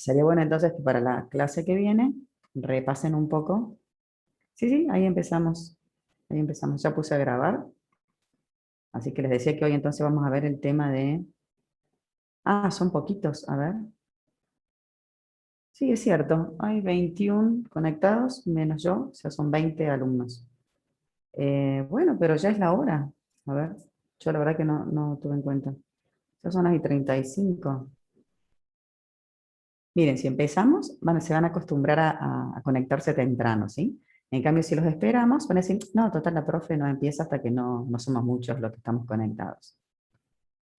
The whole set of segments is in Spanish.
Sería bueno entonces que para la clase que viene repasen un poco. Sí, sí, ahí empezamos. Ahí empezamos. Ya puse a grabar. Así que les decía que hoy entonces vamos a ver el tema de... Ah, son poquitos. A ver. Sí, es cierto. Hay 21 conectados, menos yo. O sea, son 20 alumnos. Bueno, pero ya es la hora. A ver. Yo la verdad que no tuve en cuenta. Ya son las y 35. Miren, si empezamos, se van a acostumbrar a conectarse temprano, ¿sí? En cambio, si los esperamos, van a decir, no, total, la profe no empieza hasta que no somos muchos los que estamos conectados.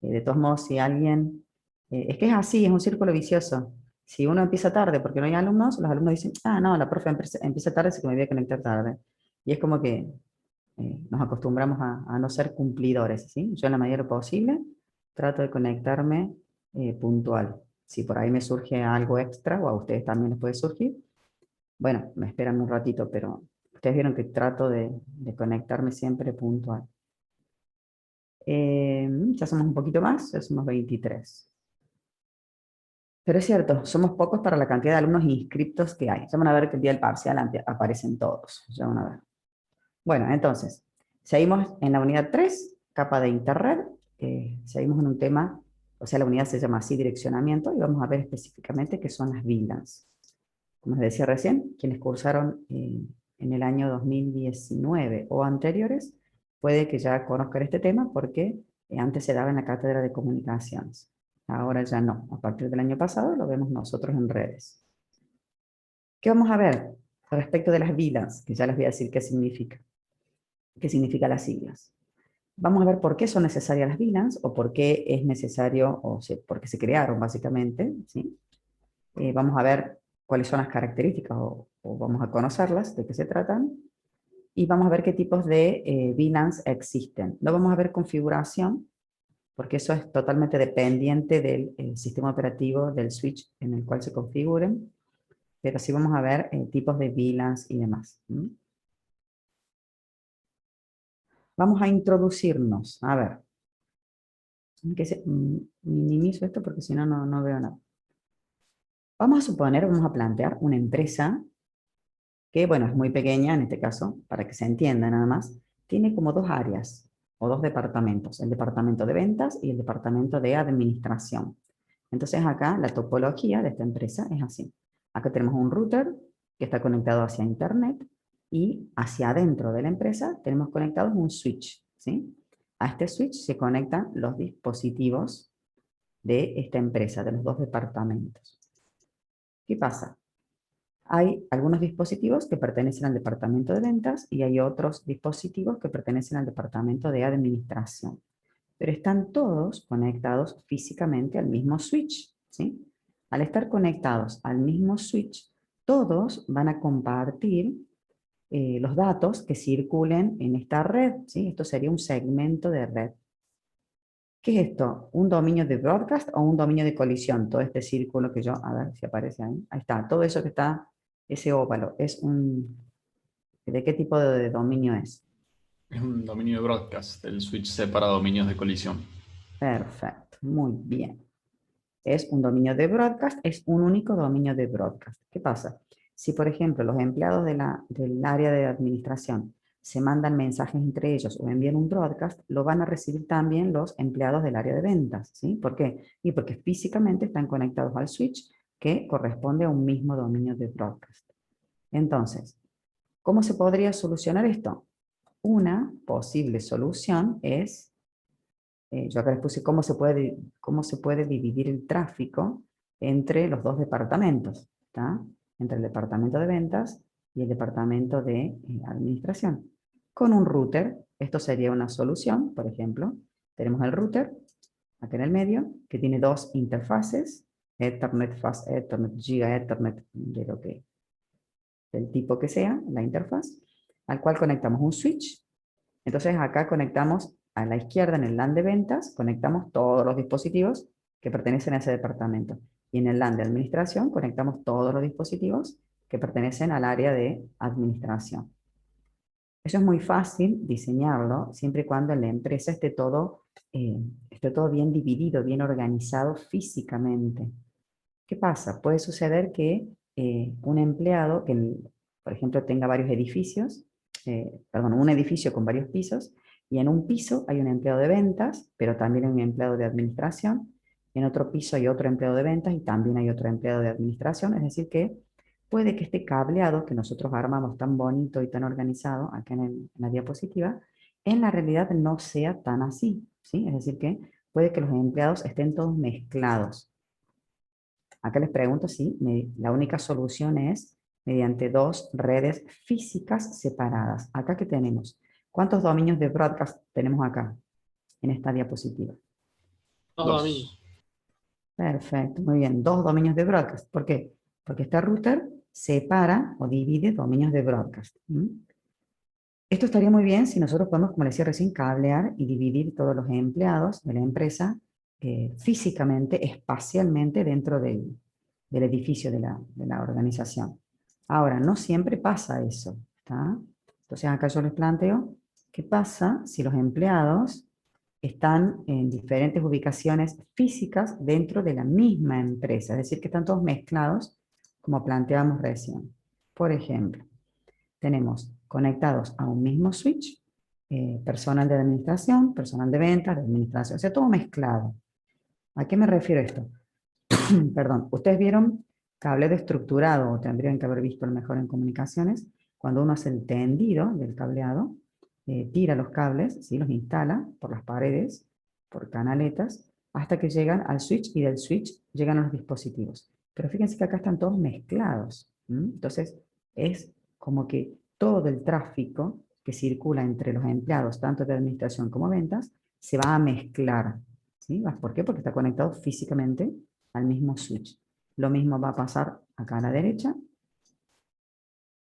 De todos modos, si alguien... es que es así, es un círculo vicioso. Si uno empieza tarde porque no hay alumnos, los alumnos dicen, ah, no, la profe empieza tarde, así que me voy a conectar tarde. Y es como que nos acostumbramos a no ser cumplidores, ¿sí? Yo en la medida de lo posible trato de conectarme puntual. Si por ahí me surge algo extra, o a ustedes también les puede surgir, bueno, me esperan un ratito, pero ustedes vieron que trato de conectarme siempre puntual. Ya somos un poquito más, ya somos 23. Pero es cierto, somos pocos para la cantidad de alumnos inscriptos que hay. Ya van a ver que el día del parcial aparecen todos. Ya van a ver. Bueno, entonces, seguimos en la unidad 3, capa de interred. Seguimos en un tema, o sea, la unidad se llama así direccionamiento, y vamos a ver específicamente qué son las VLANs. Como les decía recién, quienes cursaron en el año 2019 o anteriores, puede que ya conozcan este tema porque antes se daba en la cátedra de comunicaciones. Ahora ya no. A partir del año pasado lo vemos nosotros en redes. ¿Qué vamos a ver respecto de las VLANs? Que ya les voy a decir qué significa las siglas. Vamos a ver por qué son necesarias las VLANs o por qué es necesario, por qué se crearon básicamente, ¿sí? Vamos a ver cuáles son las características o vamos a conocerlas, de qué se tratan, y vamos a ver qué tipos de VLANs existen. No vamos a ver configuración, porque eso es totalmente dependiente del sistema operativo del switch en el cual se configuren, pero sí vamos a ver tipos de VLANs y demás. Vamos a introducirnos. A ver, minimizo esto porque si no, no veo nada. Vamos a suponer, vamos a plantear una empresa que, bueno, es muy pequeña en este caso, para que se entienda nada más, tiene como dos áreas o dos departamentos, el departamento de ventas y el departamento de administración. Entonces acá la topología de esta empresa es así. Acá tenemos un router que está conectado hacia internet y hacia adentro de la empresa tenemos conectados un switch, ¿sí? A este switch se conectan los dispositivos de esta empresa, de los dos departamentos. ¿Qué pasa? Hay algunos dispositivos que pertenecen al departamento de ventas y hay otros dispositivos que pertenecen al departamento de administración. Pero están todos conectados físicamente al mismo switch, ¿sí? Al estar conectados al mismo switch, todos van a compartir los datos que circulen en esta red, ¿sí? Esto sería un segmento de red. ¿Qué es esto? ¿Un dominio de broadcast o un dominio de colisión? Todo este círculo que yo, a ver si aparece ahí. Ahí está, todo eso que está, ese óvalo, es un... ¿De qué tipo de dominio es? Es un dominio de broadcast. El switch separa dominios de colisión. Perfecto, muy bien. Es un dominio de broadcast, es un único dominio de broadcast. ¿Qué pasa? Si, por ejemplo, los empleados del área de administración se mandan mensajes entre ellos o envían un broadcast, lo van a recibir también los empleados del área de ventas, ¿sí? ¿Por qué? Y porque físicamente están conectados al switch que corresponde a un mismo dominio de broadcast. Entonces, ¿cómo se podría solucionar esto? Una posible solución es yo acá les puse cómo se puede dividir el tráfico entre los dos departamentos, ¿está? Entre el departamento de ventas y el departamento de administración. Con un router, esto sería una solución, por ejemplo, tenemos el router, acá en el medio, que tiene dos interfaces, Ethernet, Fast Ethernet, Giga Ethernet, del tipo que sea, la interfaz, al cual conectamos un switch. Entonces acá conectamos a la izquierda en el LAN de ventas, conectamos todos los dispositivos que pertenecen a ese departamento. Y en el LAN de administración conectamos todos los dispositivos que pertenecen al área de administración. Eso es muy fácil diseñarlo siempre y cuando en la empresa esté todo bien dividido, bien organizado físicamente. ¿Qué pasa? Puede suceder que un empleado, por ejemplo, tenga varios edificios, perdón, un edificio con varios pisos, y en un piso hay un empleado de ventas, pero también hay un empleado de administración, en otro piso hay otro empleado de ventas y también hay otro empleado de administración, es decir que puede que este cableado que nosotros armamos tan bonito y tan organizado acá en la diapositiva, en la realidad no sea tan así, ¿sí? Es decir que puede que los empleados estén todos mezclados. Acá les pregunto si la única solución es mediante dos redes físicas separadas. Acá que tenemos. ¿Cuántos dominios de broadcast tenemos acá en esta diapositiva? Dos dominios. Dos. Perfecto, muy bien. Dos dominios de broadcast. ¿Por qué? Porque este router separa o divide dominios de broadcast. Esto estaría muy bien si nosotros podemos, como les decía recién, cablear y dividir todos los empleados de la empresa físicamente, espacialmente dentro del edificio de la organización. Ahora, no siempre pasa eso, ¿está? Entonces acá yo les planteo, ¿qué pasa si los empleados están en diferentes ubicaciones físicas dentro de la misma empresa? Es decir, que están todos mezclados, como planteamos recién. Por ejemplo, tenemos conectados a un mismo switch, personal de administración, personal de ventas, de administración, o sea, todo mezclado. ¿A qué me refiero esto? Perdón, ustedes vieron cableado estructurado, o tendrían que haber visto a lo mejor en comunicaciones, cuando uno hace el tendido del cableado, tira los cables, ¿sí? Los instala por las paredes, por canaletas, hasta que llegan al switch y del switch llegan a los dispositivos. Pero fíjense que acá están todos mezclados. Entonces, es como que todo el tráfico que circula entre los empleados, tanto de administración como ventas, se va a mezclar. ¿Sí? ¿Por qué? Porque está conectado físicamente al mismo switch. Lo mismo va a pasar acá a la derecha.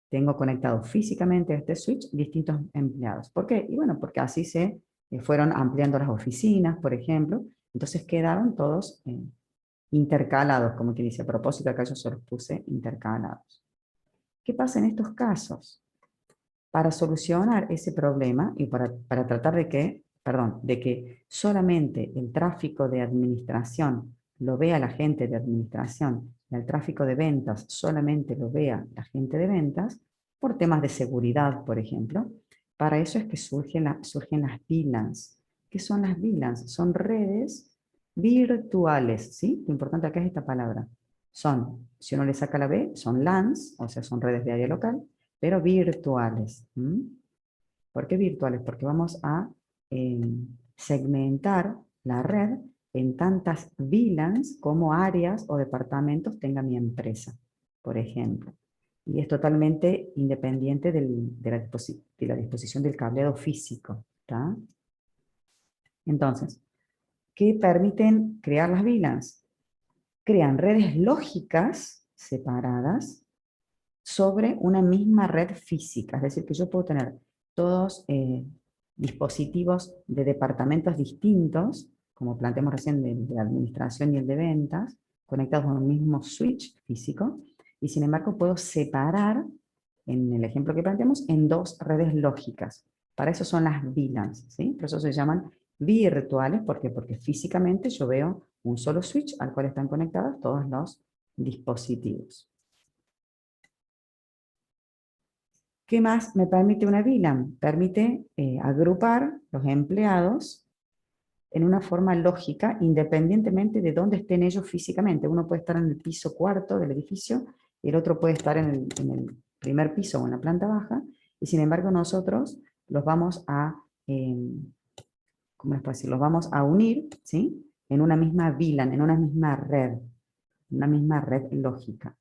Tengo conectado físicamente a este switch distintos empleados. ¿Por qué? Y bueno, porque así se fueron ampliando las oficinas, por ejemplo. Entonces quedaron todos intercalados, como que dice. A propósito, acá yo se los puse intercalados. ¿Qué pasa en estos casos? Para solucionar ese problema y para tratar de que solamente el tráfico de administración lo vea la gente de administración y el tráfico de ventas solamente lo vea la gente de ventas, por temas de seguridad, por ejemplo, para eso es que surgen las VLANs. ¿Qué son las VLANs? Son redes virtuales, ¿sí? Lo importante acá es esta palabra. Son, si uno le saca la B, son LANs, o sea, son redes de área local, pero virtuales. ¿Por qué virtuales? Porque vamos a segmentar la red en tantas VLANs como áreas o departamentos tenga mi empresa, por ejemplo. Y es totalmente independiente de la disposición del cableado físico. ¿Tá? Entonces, ¿qué permiten crear las VLANs? Crean redes lógicas separadas sobre una misma red física. Es decir, que yo puedo tener todos dispositivos de departamentos distintos, como planteamos recién de la administración y el de ventas, conectados a un mismo switch físico, y sin embargo puedo separar, en el ejemplo que planteamos, en dos redes lógicas. Para eso son las VLANs, ¿sí? Por eso se llaman virtuales, ¿por qué? Porque físicamente yo veo un solo switch al cual están conectados todos los dispositivos. ¿Qué más me permite una VLAN? Permite agrupar los empleados en una forma lógica, independientemente de dónde estén ellos físicamente. Uno puede estar en el piso cuarto del edificio, y el otro puede estar en el primer piso o en la planta baja, y sin embargo nosotros los vamos a, ¿cómo les puedo decir? Los vamos a unir, ¿sí? En una misma VLAN, en una misma red lógica.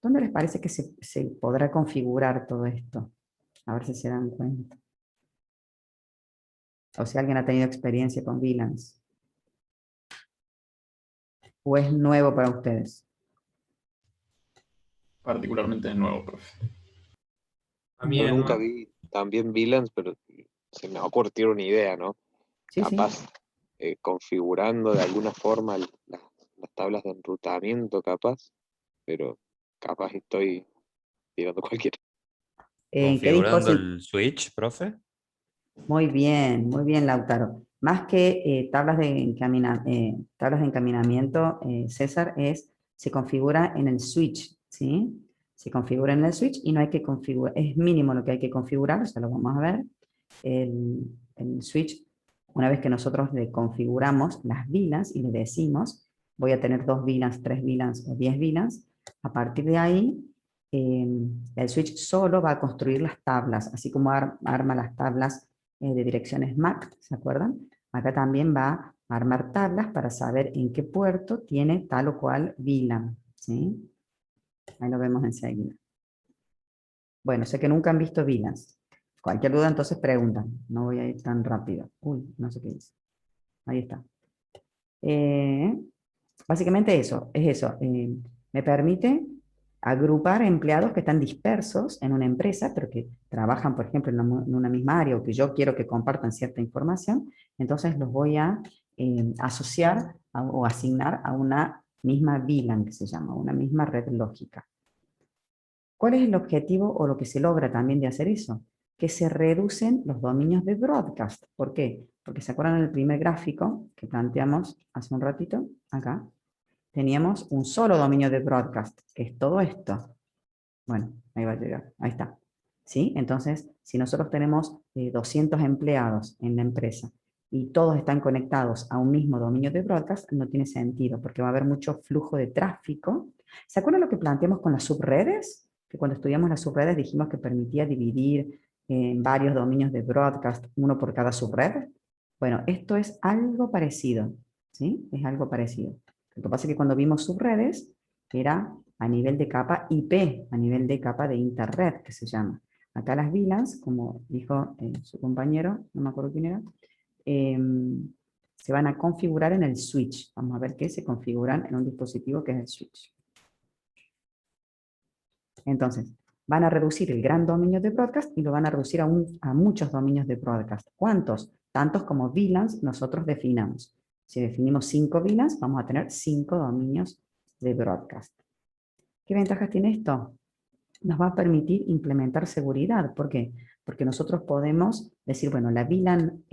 ¿Dónde les parece que se podrá configurar todo esto? A ver si se dan cuenta. O si alguien ha tenido experiencia con VLANs. ¿O es nuevo para ustedes? Particularmente de nuevo, profe. A mí Yo es nunca nuevo. vi también VLANs, pero se me ocurre tirar una idea, ¿no? Sí, sí. Capaz configurando de alguna forma las tablas de enrutamiento, capaz, pero capaz estoy tirando cualquier. ¿En qué Configurando dispositivo? el switch, profe. Muy bien, Lautaro. más que tablas de encaminamiento, César, se configura en el switch, ¿sí? Se configura en el switch y no hay que configurar, es mínimo lo que hay que configurar, o sea, lo vamos a ver. El switch, una vez que nosotros le configuramos las VLANs y le decimos, voy a tener 2 VLANs, 3 VLANs o 10 VLANs, a partir de ahí, el switch solo va a construir las tablas, así como arma las tablas de direcciones MAC, ¿se acuerdan? Acá también va a armar tablas para saber en qué puerto tiene tal o cual VLAN, ¿sí? Ahí lo vemos enseguida. Bueno, sé que nunca han visto VLANs. Cualquier duda entonces preguntan. No voy a ir tan rápido. Uy, no sé qué dice. Ahí está. Básicamente eso, es eso. Me permite agrupar empleados que están dispersos en una empresa, pero que trabajan, por ejemplo, en una misma área o que yo quiero que compartan cierta información. Entonces los voy a asociar o asignar a una misma VLAN, que se llama, una misma red lógica. ¿Cuál es el objetivo o lo que se logra también de hacer eso? Que se reducen los dominios de broadcast. ¿Por qué? Porque se acuerdan en el primer gráfico que planteamos hace un ratito, acá, teníamos un solo dominio de broadcast, que es todo esto. Bueno, ahí va a llegar, ahí está. ¿Sí? Entonces, si nosotros tenemos 200 empleados en la empresa y todos están conectados a un mismo dominio de broadcast, no tiene sentido, porque va a haber mucho flujo de tráfico. ¿Se acuerdan lo que planteamos con las subredes? Que cuando estudiamos las subredes dijimos que permitía dividir en varios dominios de broadcast, uno por cada subred. Bueno, esto es algo parecido, ¿sí? Es algo parecido. Lo que pasa es que cuando vimos subredes, era a nivel de capa IP, a nivel de capa de interred, que se llama. Acá las VLANs, como dijo su compañero, no me acuerdo quién era, se van a configurar en el switch. Vamos a ver qué se configuran en un dispositivo que es el switch. Entonces, van a reducir el gran dominio de broadcast y lo van a reducir a muchos dominios de broadcast. ¿Cuántos? Tantos como VLANs nosotros definamos. Si definimos 5 VLANs, vamos a tener 5 dominios de broadcast. ¿Qué ventajas tiene esto? Nos va a permitir implementar seguridad. ¿Por qué? Porque nosotros podemos decir, bueno, la VLAN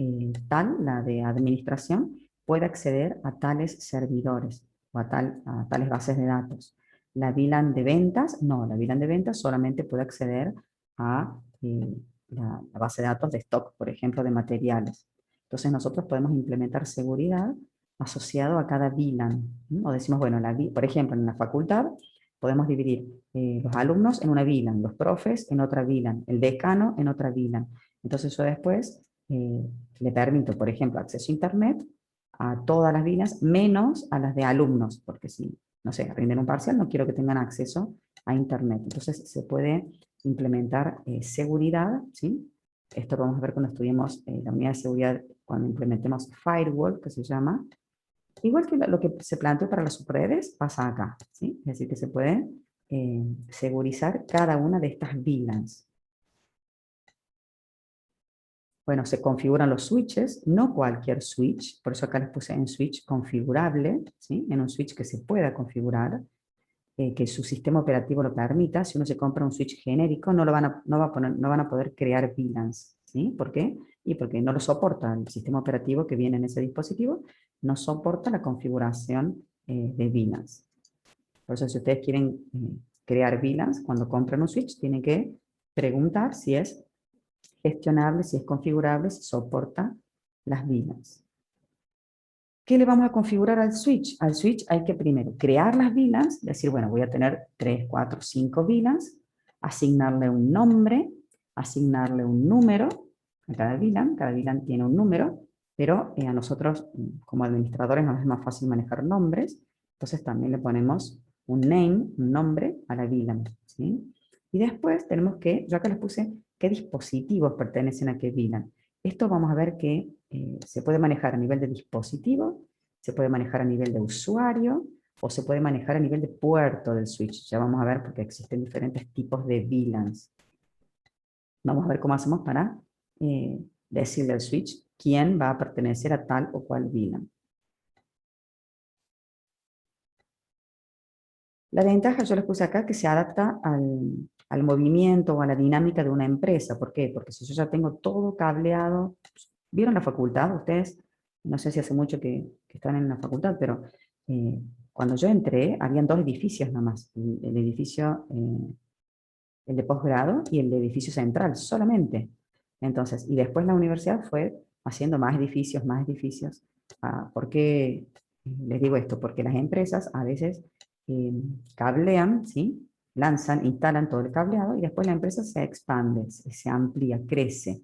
tal, la de administración, puede acceder a tales servidores o a tales bases de datos. La VLAN de ventas, no, la VLAN de ventas solamente puede acceder a la base de datos de stock, por ejemplo, de materiales. Entonces nosotros podemos implementar seguridad asociado a cada VLAN. O decimos, bueno, por ejemplo, en la facultad, podemos dividir los alumnos en una VLAN, los profes en otra VLAN, el decano en otra VLAN. Entonces yo después le permito, por ejemplo, acceso a Internet a todas las VLANs, menos a las de alumnos, porque si, no sé, rinden un parcial, no quiero que tengan acceso a Internet. Entonces se puede implementar seguridad, ¿sí? Esto lo vamos a ver cuando estudiemos la unidad de seguridad, cuando implementemos Firewall, que se llama. Igual que lo que se planteó para las subredes, pasa acá, ¿sí? Es decir, que se puede segurizar cada una de estas VLANs. Bueno, se configuran los switches, no cualquier switch, por eso acá les puse en switch configurable, ¿sí? En un switch que se pueda configurar, que su sistema operativo lo permita. Si uno se compra un switch genérico, no van a poder crear VLANs, ¿sí? ¿Por qué? Y porque no lo soporta el sistema operativo que viene en ese dispositivo, no soporta la configuración de VLANs. Por eso si ustedes quieren crear VLANs, cuando compran un switch, tienen que preguntar si es gestionable, si es configurable, si soporta las VLANs. ¿Qué le vamos a configurar al switch? Al switch hay que primero crear las VLANs, decir, bueno, voy a tener 3, 4, 5 VLANs, asignarle un nombre, asignarle un número a cada VLAN tiene un número, pero a nosotros como administradores nos es más fácil manejar nombres, entonces también le ponemos un name, un nombre a la VLAN, ¿sí? Y después tenemos que, yo acá les puse qué dispositivos pertenecen a qué VLAN. Esto vamos a ver que se puede manejar a nivel de dispositivo, se puede manejar a nivel de usuario, o se puede manejar a nivel de puerto del switch. Ya vamos a ver porque existen diferentes tipos de VLANs. Vamos a ver cómo hacemos para decirle al switch quién va a pertenecer a tal o cual VLAN. La ventaja, yo les puse acá, que se adapta al movimiento o a la dinámica de una empresa. ¿Por qué? Porque si yo ya tengo todo cableado, ¿vieron la facultad ustedes? no sé si hace mucho que están en la facultad, pero cuando yo entré, habían 2 edificios nomás. El edificio, el de posgrado y el de edificio central, solamente. Entonces, y después la universidad fue haciendo más edificios, más edificios. ¿Por qué les digo esto? Porque las empresas a veces cablean, ¿sí? Lanzan, instalan todo el cableado y después la empresa se expande, se amplía, crece.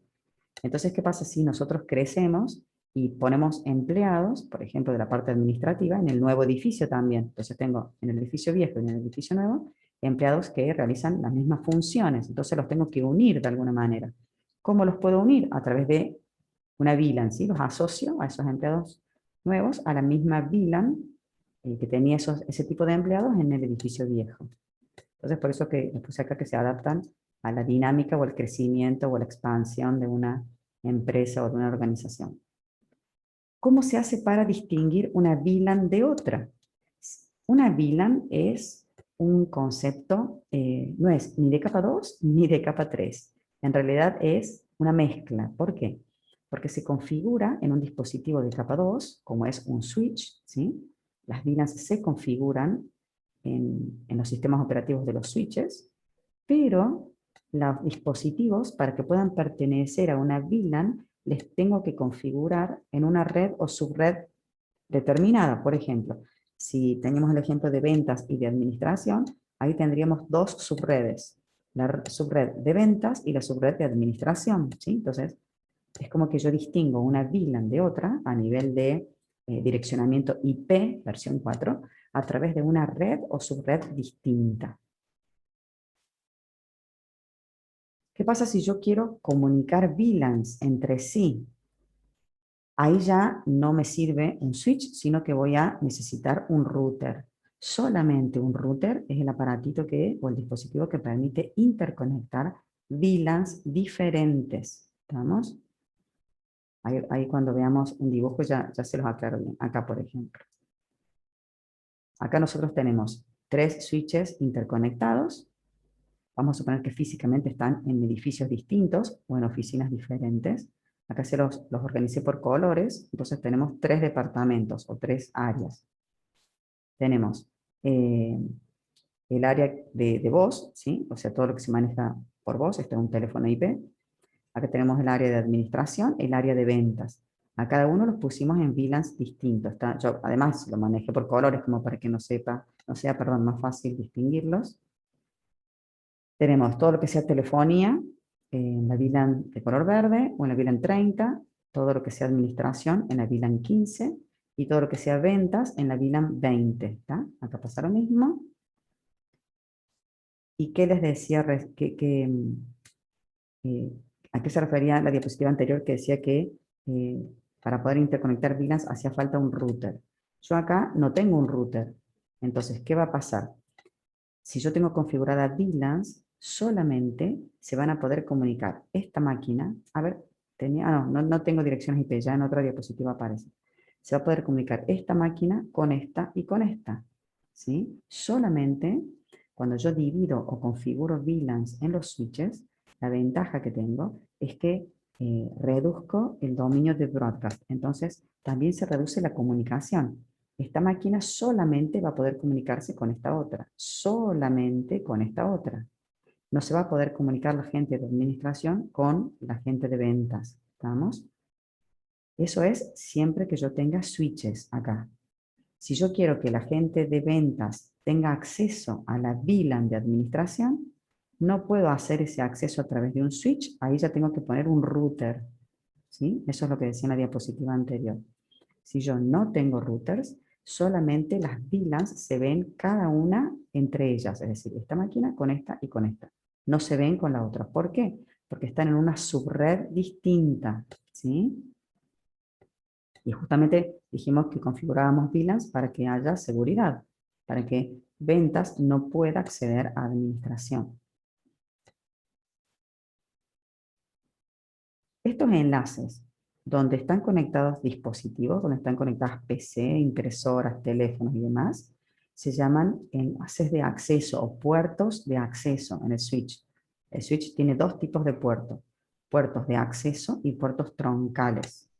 Entonces, ¿qué pasa si nosotros crecemos y ponemos empleados, por ejemplo, de la parte administrativa, en el nuevo edificio también? Entonces tengo en el edificio viejo y en el edificio nuevo empleados que realizan las mismas funciones. Entonces los tengo que unir de alguna manera. ¿Cómo los puedo unir? A través de una VLAN, ¿sí? Los asocio a esos empleados nuevos a la misma VLAN que tenía ese tipo de empleados en el edificio viejo. Entonces, por eso que les puse acá que se adaptan a la dinámica o el crecimiento o la expansión de una empresa o de una organización. ¿Cómo se hace para distinguir una VLAN de otra? Una VLAN es un concepto, no es ni de capa 2 ni de capa 3. En realidad es una mezcla. ¿Por qué? Porque se configura en un dispositivo de capa 2, como es un switch, ¿sí? Las VLANs se configuran en los sistemas operativos de los switches, pero los dispositivos, para que puedan pertenecer a una VLAN, les tengo que configurar en una red o subred determinada. Por ejemplo, si tenemos el ejemplo de ventas y de administración, ahí tendríamos 2 subredes, la subred de ventas y la subred de administración, ¿sí? Entonces, es como que yo distingo una VLAN de otra a nivel de direccionamiento IP, versión 4, a través de una red o subred distinta. ¿Qué pasa si yo quiero comunicar VLANs entre sí? Ahí ya no me sirve un switch, sino que voy a necesitar un router. Solamente un router es el aparatito o el dispositivo que permite interconectar VLANs diferentes. ¿Estamos? Ahí cuando veamos un dibujo ya se los aclaro bien. Acá, por ejemplo. Acá nosotros tenemos 3 switches interconectados. Vamos a suponer que físicamente están en edificios distintos o en oficinas diferentes. Acá se los organicé por colores, entonces tenemos 3 departamentos o 3 áreas. Tenemos el área de voz, ¿sí? O sea, todo lo que se maneja por voz, este es un teléfono IP. Acá tenemos el área de administración, el área de ventas. A cada uno los pusimos en VLANs distintos. Yo además lo manejé por colores como para que no sea más fácil distinguirlos. Tenemos todo lo que sea telefonía, en la VLAN de color verde o en la VLAN 30, todo lo que sea administración en la VLAN 15 y todo lo que sea ventas en la VLAN 20. ¿Está? Acá pasa lo mismo. ¿Y qué les decía? ¿A qué se refería la diapositiva anterior que decía que para poder interconectar VLANs hacía falta un router? Yo acá no tengo un router. Entonces, ¿qué va a pasar? Si yo tengo configurada VLANs, solamente se van a poder comunicar esta máquina. A ver, no tengo direcciones IP, ya en otra diapositiva aparece. Se va a poder comunicar esta máquina con esta y con esta. ¿Sí? Solamente cuando yo divido o configuro VLANs en los switches, la ventaja que tengo es que reduzco el dominio de broadcast. Entonces, también se reduce la comunicación. Esta máquina solamente va a poder comunicarse con esta otra. Solamente con esta otra. No se va a poder comunicar la gente de administración con la gente de ventas. ¿Estamos? Eso es siempre que yo tenga switches acá. Si yo quiero que la gente de ventas tenga acceso a la VLAN de administración, no puedo hacer ese acceso a través de un switch. Ahí ya tengo que poner un router. ¿Sí? Eso es lo que decía en la diapositiva anterior. Si yo no tengo routers, solamente las VLANs se ven cada una entre ellas, es decir, esta máquina con esta y con esta. No se ven con la otra. ¿Por qué? Porque están en una subred distinta, ¿sí? Y justamente dijimos que configurábamos VLANs para que haya seguridad, para que ventas no pueda acceder a administración. Estos enlaces, donde están conectados dispositivos, donde están conectadas PC, impresoras, teléfonos y demás, se llaman enlaces de acceso o puertos de acceso en el switch. El switch tiene 2 tipos de puertos de acceso y puertos troncales.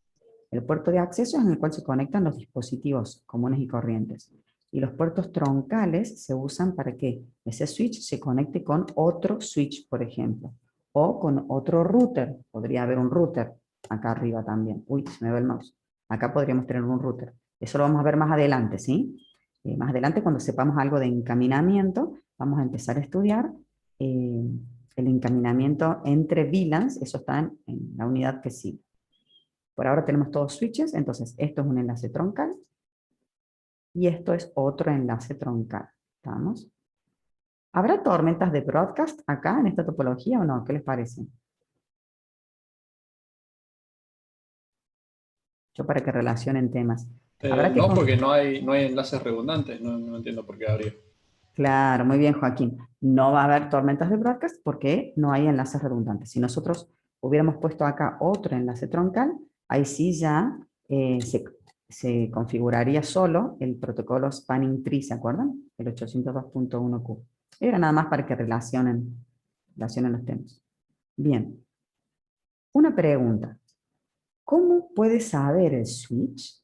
El puerto de acceso es en el cual se conectan los dispositivos comunes y corrientes. Y los puertos troncales se usan para que ese switch se conecte con otro switch, por ejemplo, o con otro router. Podría haber un router acá arriba también. Uy, se me va el mouse. Acá podríamos tener un router. Eso lo vamos a ver más adelante, ¿sí? Más adelante, cuando sepamos algo de encaminamiento, vamos a empezar a estudiar el encaminamiento entre VLANs. Eso está en la unidad que sigue. Por ahora tenemos todos switches, entonces esto es un enlace troncal y esto es otro enlace troncal. ¿Estamos? ¿Habrá tormentas de broadcast acá en esta topología o no? ¿Qué les parece? Yo para que relacionen temas. Habrá que No, porque no hay enlaces redundantes, no entiendo por qué habría. Claro, muy bien, Joaquín. No va a haber tormentas de broadcast porque no hay enlaces redundantes. Si nosotros hubiéramos puesto acá otro enlace troncal, ahí sí ya se configuraría solo el protocolo Spanning Tree, ¿se acuerdan? El 802.1q. Era nada más para que relacionen los temas. Bien, una pregunta. ¿Cómo puede saber el switch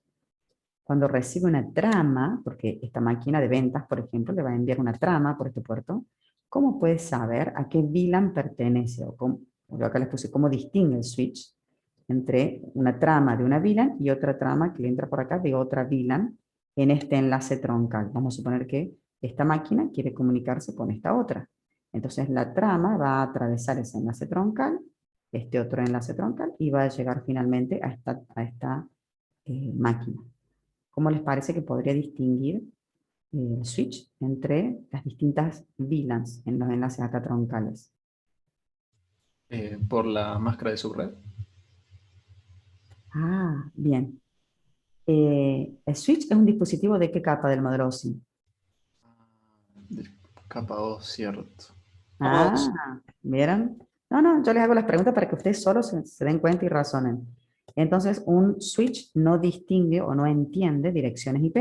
cuando recibe una trama, porque esta máquina de ventas, por ejemplo, le va a enviar una trama por este puerto? ¿Cómo puede saber a qué VLAN pertenece? Yo acá les puse cómo distingue el switch entre una trama de una VLAN y otra trama que le entra por acá de otra VLAN en este enlace troncal. Vamos a suponer que esta máquina quiere comunicarse con esta otra. Entonces la trama va a atravesar ese enlace troncal, este otro enlace troncal, y va a llegar finalmente a esta máquina. ¿Cómo les parece que podría distinguir el switch entre las distintas VLANs en los enlaces acá troncales? Por la máscara de subred. Ah, bien. ¿El switch es un dispositivo de qué capa del modelo OSI? De capa 2, cierto. Capa 2. Ah, ¿vieron? No, yo les hago las preguntas para que ustedes solo se den cuenta y razonen. Entonces, un switch no distingue o no entiende direcciones IP,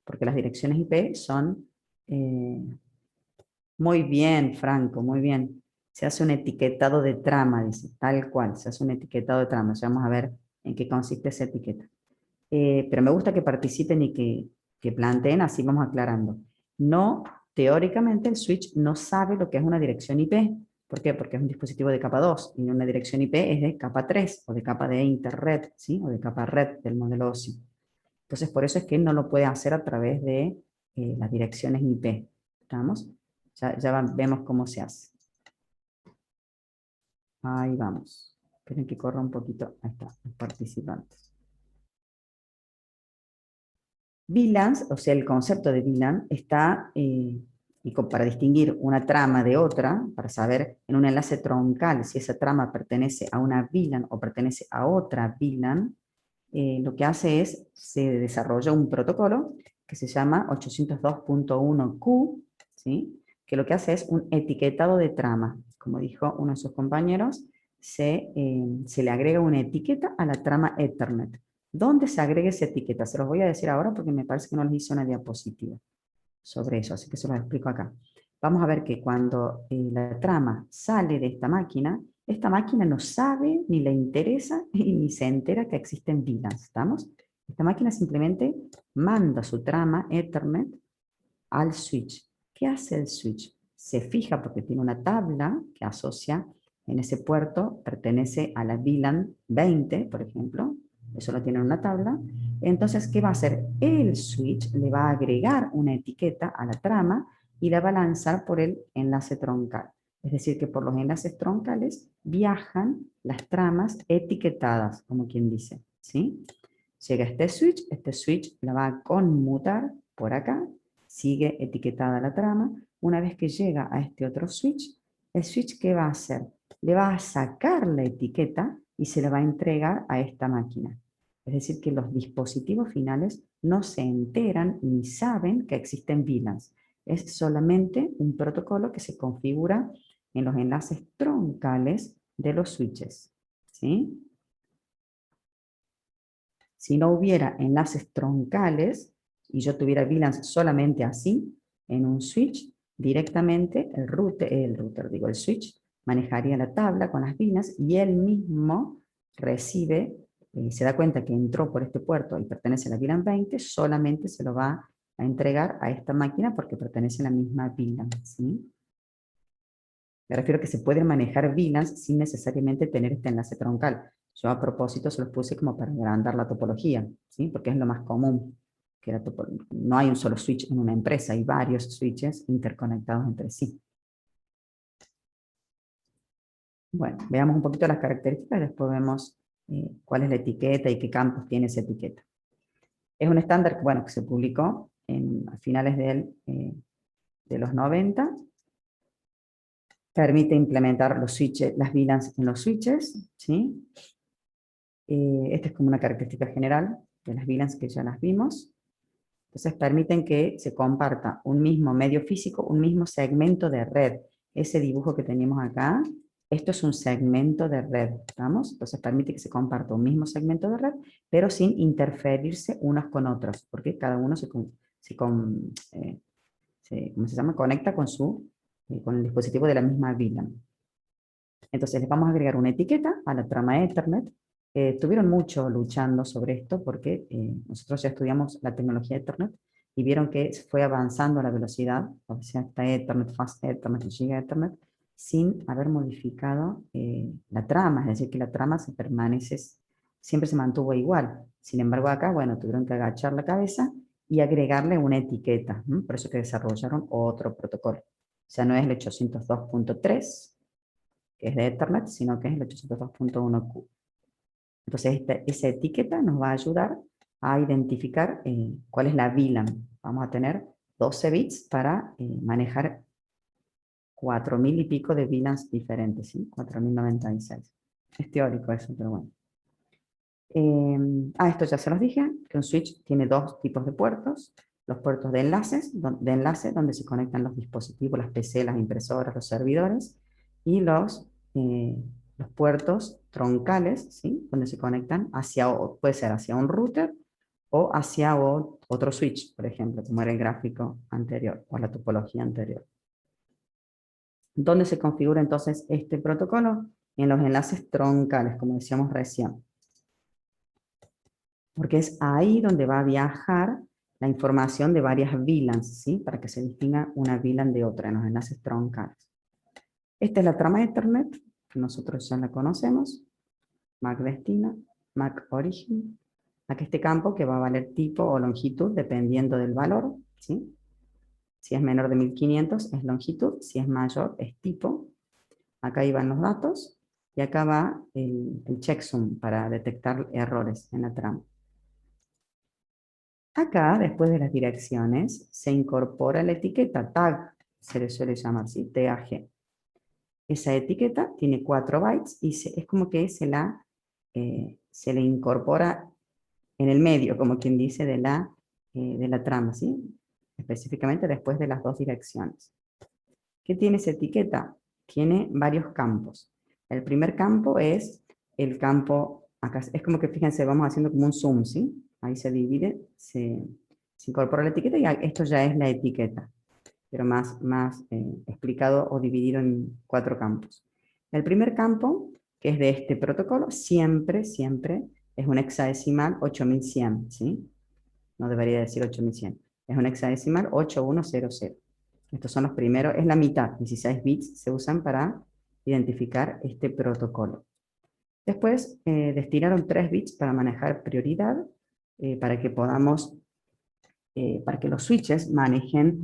porque las direcciones IP son... muy bien, Franco, muy bien. Se hace un etiquetado de trama, dice, tal cual, se hace un etiquetado de trama. O sea, vamos a ver en qué consiste esa etiqueta. Pero me gusta que participen y que planteen, así vamos aclarando. No, teóricamente el switch no sabe lo que es una dirección IP. ¿Por qué? Porque es un dispositivo de capa 2 y una dirección IP es de capa 3 o de capa de interred, ¿sí? O de capa red del modelo OSI. Entonces, por eso es que no lo puede hacer a través de las direcciones IP. ¿Estamos? Ya vemos cómo se hace. Ahí vamos. Esperen que corra un poquito. Ahí está, los participantes. VLANs, o sea, el concepto de VLAN está, para distinguir una trama de otra, para saber en un enlace troncal si esa trama pertenece a una VLAN o pertenece a otra VLAN, lo que hace es, se desarrolla un protocolo que se llama 802.1q, ¿sí? Que lo que hace es un etiquetado de trama. Como dijo uno de sus compañeros, se le agrega una etiqueta a la trama Ethernet. ¿Dónde se agrega esa etiqueta? Se los voy a decir ahora porque me parece que no les hice una diapositiva sobre eso, así que se los explico acá. Vamos a ver que cuando la trama sale de esta máquina no sabe, ni le interesa, ni se entera que existen VLANs, ¿estamos? Esta máquina simplemente manda su trama Ethernet al switch. ¿Qué hace el switch? Se fija porque tiene una tabla que asocia en ese puerto, pertenece a la VLAN 20, por ejemplo, eso lo tiene en una tabla. Entonces, ¿qué va a hacer? El switch le va a agregar una etiqueta a la trama y la va a lanzar por el enlace troncal. Es decir, que por los enlaces troncales viajan las tramas etiquetadas, como quien dice, ¿sí? Llega este switch la va a conmutar por acá, sigue etiquetada la trama. Una vez que llega a este otro switch, el switch, ¿qué va a hacer? Le va a sacar la etiqueta y se la va a entregar a esta máquina. Es decir, que los dispositivos finales no se enteran ni saben que existen VLANs. Es solamente un protocolo que se configura en los enlaces troncales de los switches, ¿sí? Si no hubiera enlaces troncales y yo tuviera VLANs solamente así, en un switch, directamente el switch manejaría la tabla con las VLANs y él mismo recibe se da cuenta que entró por este puerto y pertenece a la VLAN 20, solamente se lo va a entregar a esta máquina porque pertenece a la misma VLAN, ¿sí? Me refiero a que se pueden manejar VLANs sin necesariamente tener este enlace troncal. Yo a propósito se los puse como para agrandar la topología, ¿sí? Porque es lo más común. Que no hay un solo switch en una empresa, hay varios switches interconectados entre sí. Bueno, veamos un poquito las características y después vemos cuál es la etiqueta y qué campos tiene esa etiqueta. Es un estándar bueno, que se publicó a finales de los 90. Permite implementar los switches, las VLANs en los switches, ¿sí? Esta es como una característica general de las VLANs que ya las vimos. Entonces permiten que se comparta un mismo medio físico, un mismo segmento de red. Ese dibujo que tenemos acá, esto es un segmento de red, ¿estamos? Entonces permite que se comparta un mismo segmento de red, pero sin interferirse unos con otros, porque cada uno ¿cómo se llama? Conecta con el dispositivo de la misma VLAN. Entonces les vamos a agregar una etiqueta a la trama Ethernet. Estuvieron mucho luchando sobre esto porque nosotros ya estudiamos la tecnología Ethernet y vieron que fue avanzando a la velocidad, o sea, esta Ethernet, Fast Ethernet y Giga Ethernet, sin haber modificado la trama, es decir, que la trama siempre se mantuvo igual. Sin embargo, acá, bueno, tuvieron que agachar la cabeza y agregarle una etiqueta, por eso que desarrollaron otro protocolo. O sea, no es el 802.3, que es de Ethernet, sino que es el 802.1Q. Entonces, esa etiqueta nos va a ayudar a identificar cuál es la VLAN. Vamos a tener 12 bits para manejar 4000 y pico de VLANs diferentes, ¿sí? 4096. Es teórico eso, pero bueno. Esto ya se los dije, que un switch tiene dos tipos de puertos. Los puertos de enlace, donde se conectan los dispositivos, las PC, las impresoras, los servidores, y los puertos troncales, ¿sí? Donde se conectan puede ser hacia un router o hacia otro switch, por ejemplo, como era el gráfico anterior o la topología anterior. ¿Dónde se configura entonces este protocolo? En los enlaces troncales, como decíamos recién. Porque es ahí donde va a viajar la información de varias VLANs, ¿sí? Para que se distinga una VLAN de otra en los enlaces troncales. Esta es la trama Ethernet, que nosotros ya la conocemos. MAC destina, MAC origin. Aquí este campo que va a valer tipo o longitud dependiendo del valor, ¿sí? Si es menor de 1500 es longitud, si es mayor es tipo. Acá iban los datos y acá va el checksum para detectar errores en la trama. Acá, después de las direcciones, se incorpora la etiqueta tag, se le suele llamar así, TAG. Esa etiqueta tiene 4 bytes y es como que se le incorpora en el medio, como quien dice, de la trama, ¿sí? Específicamente después de las dos direcciones. ¿Qué tiene esa etiqueta? Tiene varios campos. El primer campo es el campo, acá es como que fíjense, vamos haciendo como un zoom, ¿sí? Ahí se divide, se incorpora la etiqueta y esto ya es la etiqueta, pero más explicado o dividido en 4 campos. El primer campo, que es de este protocolo, siempre es un hexadecimal 8100, ¿sí? No debería decir 8100. Es un hexadecimal 8100. Estos son los primeros, es la mitad, 16 bits se usan para identificar este protocolo. Después destinaron 3 bits para manejar prioridad, para que para que los switches manejen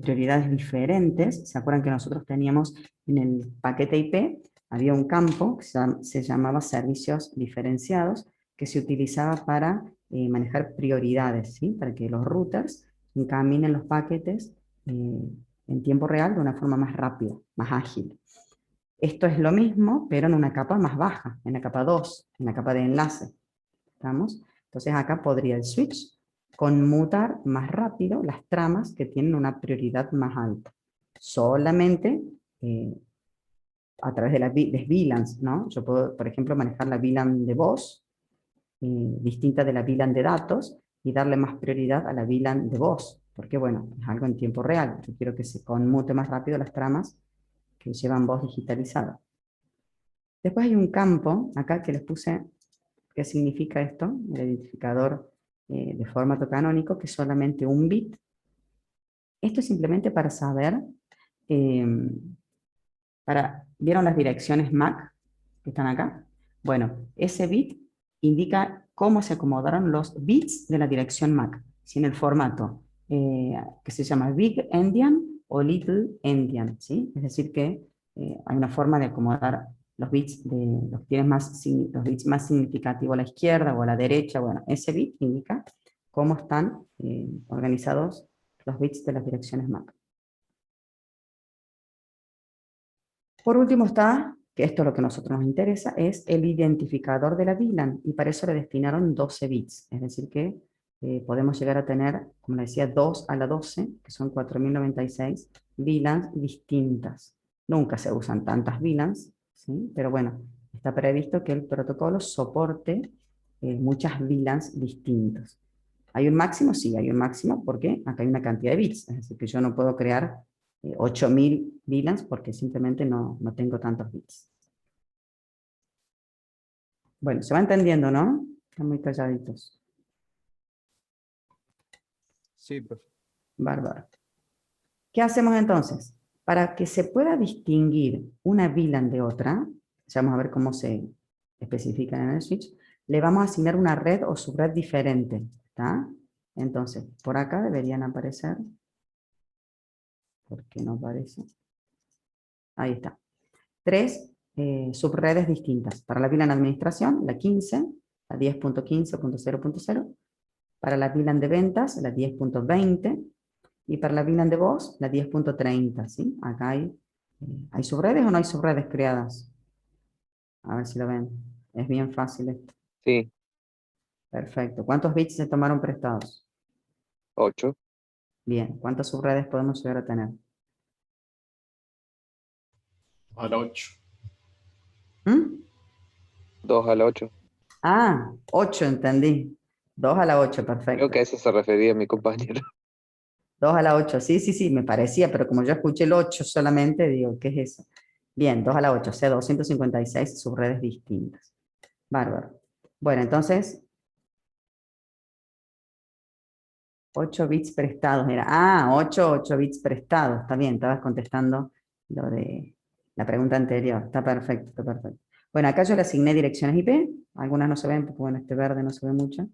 prioridades diferentes. ¿Se acuerdan que nosotros teníamos en el paquete IP, había un campo que se llamaba servicios diferenciados, que se utilizaba para manejar prioridades, ¿sí? Para que los routers encaminen los paquetes en tiempo real de una forma más rápida, más ágil. Esto es lo mismo, pero en una capa más baja, en la capa 2, en la capa de enlace. ¿Estamos? Entonces acá podría el switch conmutar más rápido las tramas que tienen una prioridad más alta. Solamente a través de las VLANs, ¿no? Yo puedo, por ejemplo, manejar la VLAN de voz, distinta de la VLAN de datos, y darle más prioridad a la VLAN de voz, porque bueno, es algo en tiempo real. Yo quiero que se conmute más rápido las tramas que llevan voz digitalizada. Después hay un campo, acá que les puse ¿Qué significa esto? El identificador de formato canónico, que es solamente un bit. Esto es simplemente para saber, ¿vieron las direcciones MAC que están acá? Bueno, ese bit indica cómo se acomodaron los bits de la dirección MAC, si en el formato que se llama Big Endian o Little Endian, ¿sí? Es decir que hay una forma de acomodar los bits de los bits más significativos a la izquierda o a la derecha. Bueno, ese bit indica cómo están organizados los bits de las direcciones MAC. Por último está, que esto es lo que a nosotros nos interesa, es el identificador de la VLAN, y para eso le destinaron 12 bits, es decir que podemos llegar a tener, como le decía, 2 a la 12, que son 4096 VLANs distintas. Nunca se usan tantas VLANs, ¿sí? Pero bueno, está previsto que el protocolo soporte muchas VLANs distintas. ¿Hay un máximo? Sí, hay un máximo, porque acá hay una cantidad de bits, es decir, que yo no puedo crear 8000 VLANs porque simplemente no tengo tantos bits. Bueno, se va entendiendo, ¿no? Están muy calladitos. Sí, profe. Bárbaro. ¿Qué hacemos entonces? Para que se pueda distinguir una VLAN de otra, ya vamos a ver cómo se especifican en el switch, le vamos a asignar una red o subred diferente, ¿está? Entonces, por acá deberían aparecer. ¿Por qué no aparece? Ahí está. 3 subredes distintas. Para la VLAN administración, la 15, la 10.15.0.0. Para la VLAN de ventas, la 10.20. Y para la VLAN de voz, la 10.30. ¿Sí? Acá ¿hay subredes o no hay subredes creadas? A ver si lo ven. Es bien fácil esto. Sí, Perfecto. ¿Cuántos bits se tomaron prestados? 8. Bien. ¿Cuántas subredes podemos llegar a tener? A la 8. ¿Mm? 2 a la 8. Ah, 8, entendí. 2 a la 8, Creo perfecto. que a eso se refería mi compañero. 2 a la 8, sí, sí, sí, me parecía, pero como yo escuché el 8 solamente, digo, ¿qué es eso? Bien, 2 a la 8, o sea, 256 subredes distintas. Bárbaro. Bueno, entonces, 8 bits prestados era. Ah, 8 bits prestados. Está bien, estabas contestando lo de la pregunta anterior. Está perfecto, está perfecto. Bueno, acá yo le asigné direcciones IP. Algunas no se ven, porque bueno, este verde no se ve mucho.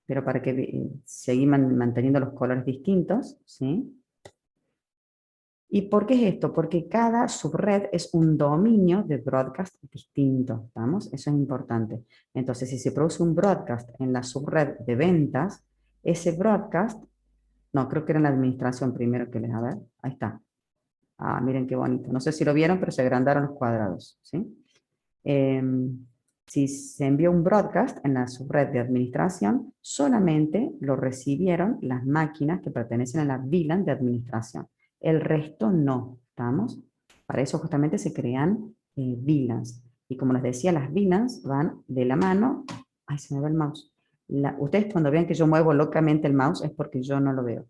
Pero para que seguir manteniendo los colores distintos, ¿sí? ¿Y por qué es esto? Porque cada subred es un dominio de broadcast distinto, ¿estamos? Eso es importante. Entonces, si se produce un broadcast en la subred de ventas, ese broadcast, no, creo que era en la administración primero que les, a ver, ahí está. Ah, miren qué bonito. No sé si lo vieron, pero se agrandaron los cuadrados, ¿sí? Si se envió un broadcast en la subred de administración, solamente lo recibieron las máquinas que pertenecen a la VLAN de administración. El resto no, ¿estamos? Para eso justamente se crean VLANs. Y como les decía, las VLANs van de la mano. Ay, se me va el mouse. Ustedes cuando vean que yo muevo locamente el mouse es porque yo no lo veo.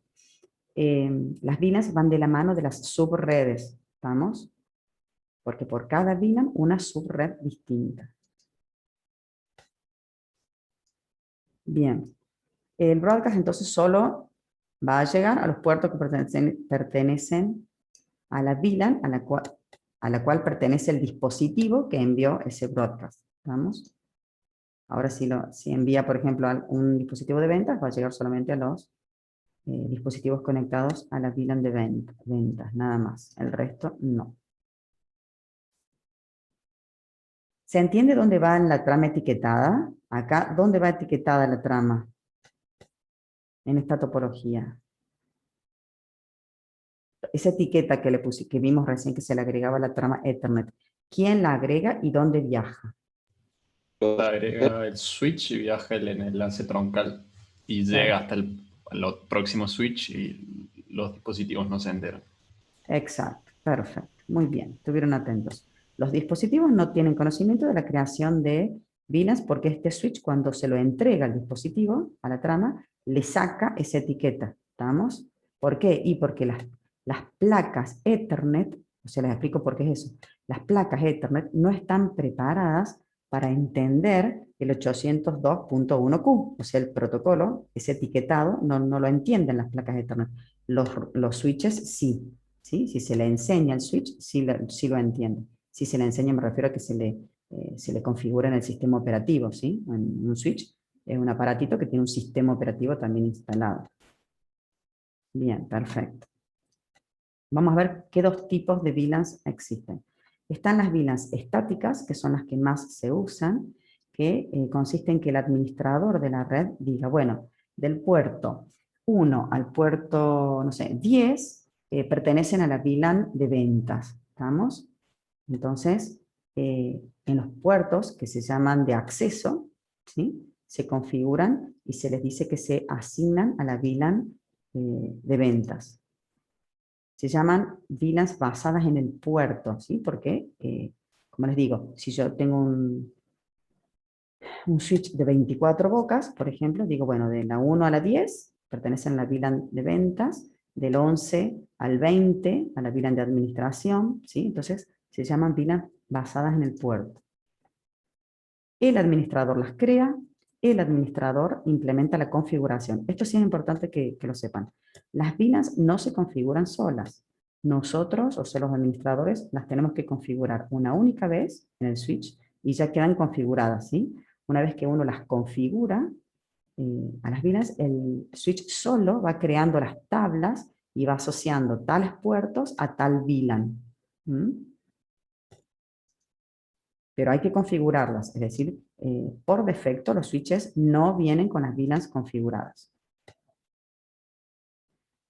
Las VLANs van de la mano de las subredes, ¿estamos? Porque por cada VLAN una subred distinta. Bien, el broadcast entonces solo va a llegar a los puertos que pertenecen a la VLAN a la cual pertenece el dispositivo que envió ese broadcast. ¿Vamos? Ahora si envía, por ejemplo, un dispositivo de ventas, va a llegar solamente a los dispositivos conectados a la VLAN de ventas, nada más. El resto no. ¿Se entiende dónde va la trama etiquetada? Acá, ¿dónde va etiquetada la trama? En esta topología. Esa etiqueta que vimos recién que se le agregaba a la trama Ethernet, ¿quién la agrega y dónde viaja? Agrega el switch y viaja el enlace troncal. Y llega hasta el próximo switch y los dispositivos no se enteran. Exacto, perfecto, muy bien, estuvieron atentos. Los dispositivos no tienen conocimiento de la creación de VLANs porque este switch, cuando se lo entrega al dispositivo, a la trama, le saca esa etiqueta, ¿estamos? ¿Por qué? Y porque las placas Ethernet, o sea, les explico por qué es eso, las placas Ethernet no están preparadas para entender el 802.1Q. O sea, el protocolo, ese etiquetado, no lo entienden las placas de Ethernet. Los switches sí. ¿Sí? Si se le enseña el switch, sí lo entiende. Si se le enseña, me refiero a que se le configura en el sistema operativo. ¿Sí? En un switch es un aparatito que tiene un sistema operativo también instalado. Bien, perfecto. Vamos a ver qué dos tipos de VLANs existen. Están las VLANs estáticas, que son las que más se usan, que consiste en que el administrador de la red diga, bueno, del puerto 1 al puerto, no sé, 10, pertenecen a la VLAN de ventas. ¿Estamos? Entonces, en los puertos que se llaman de acceso, ¿sí? Se configuran y se les dice que se asignan a la VLAN de ventas. Se llaman VLANs basadas en el puerto, ¿sí? Porque, como les digo, si yo tengo un switch de 24 bocas, por ejemplo, digo, bueno, de la 1 a la 10 pertenecen a la VLAN de ventas, del 11 al 20 a la VLAN de administración, ¿sí? Entonces, se llaman VLANs basadas en el puerto. El administrador las crea, el administrador implementa la configuración. Esto sí es importante que lo sepan. Las VLANs no se configuran solas. Nosotros, o sea, los administradores, las tenemos que configurar una única vez en el switch y ya quedan configuradas, ¿sí? Una vez que uno las configura, a las VLANs, el switch solo va creando las tablas y va asociando tales puertos a tal VLAN. Pero hay que configurarlas, es decir, por defecto los switches no vienen con las VLANs configuradas.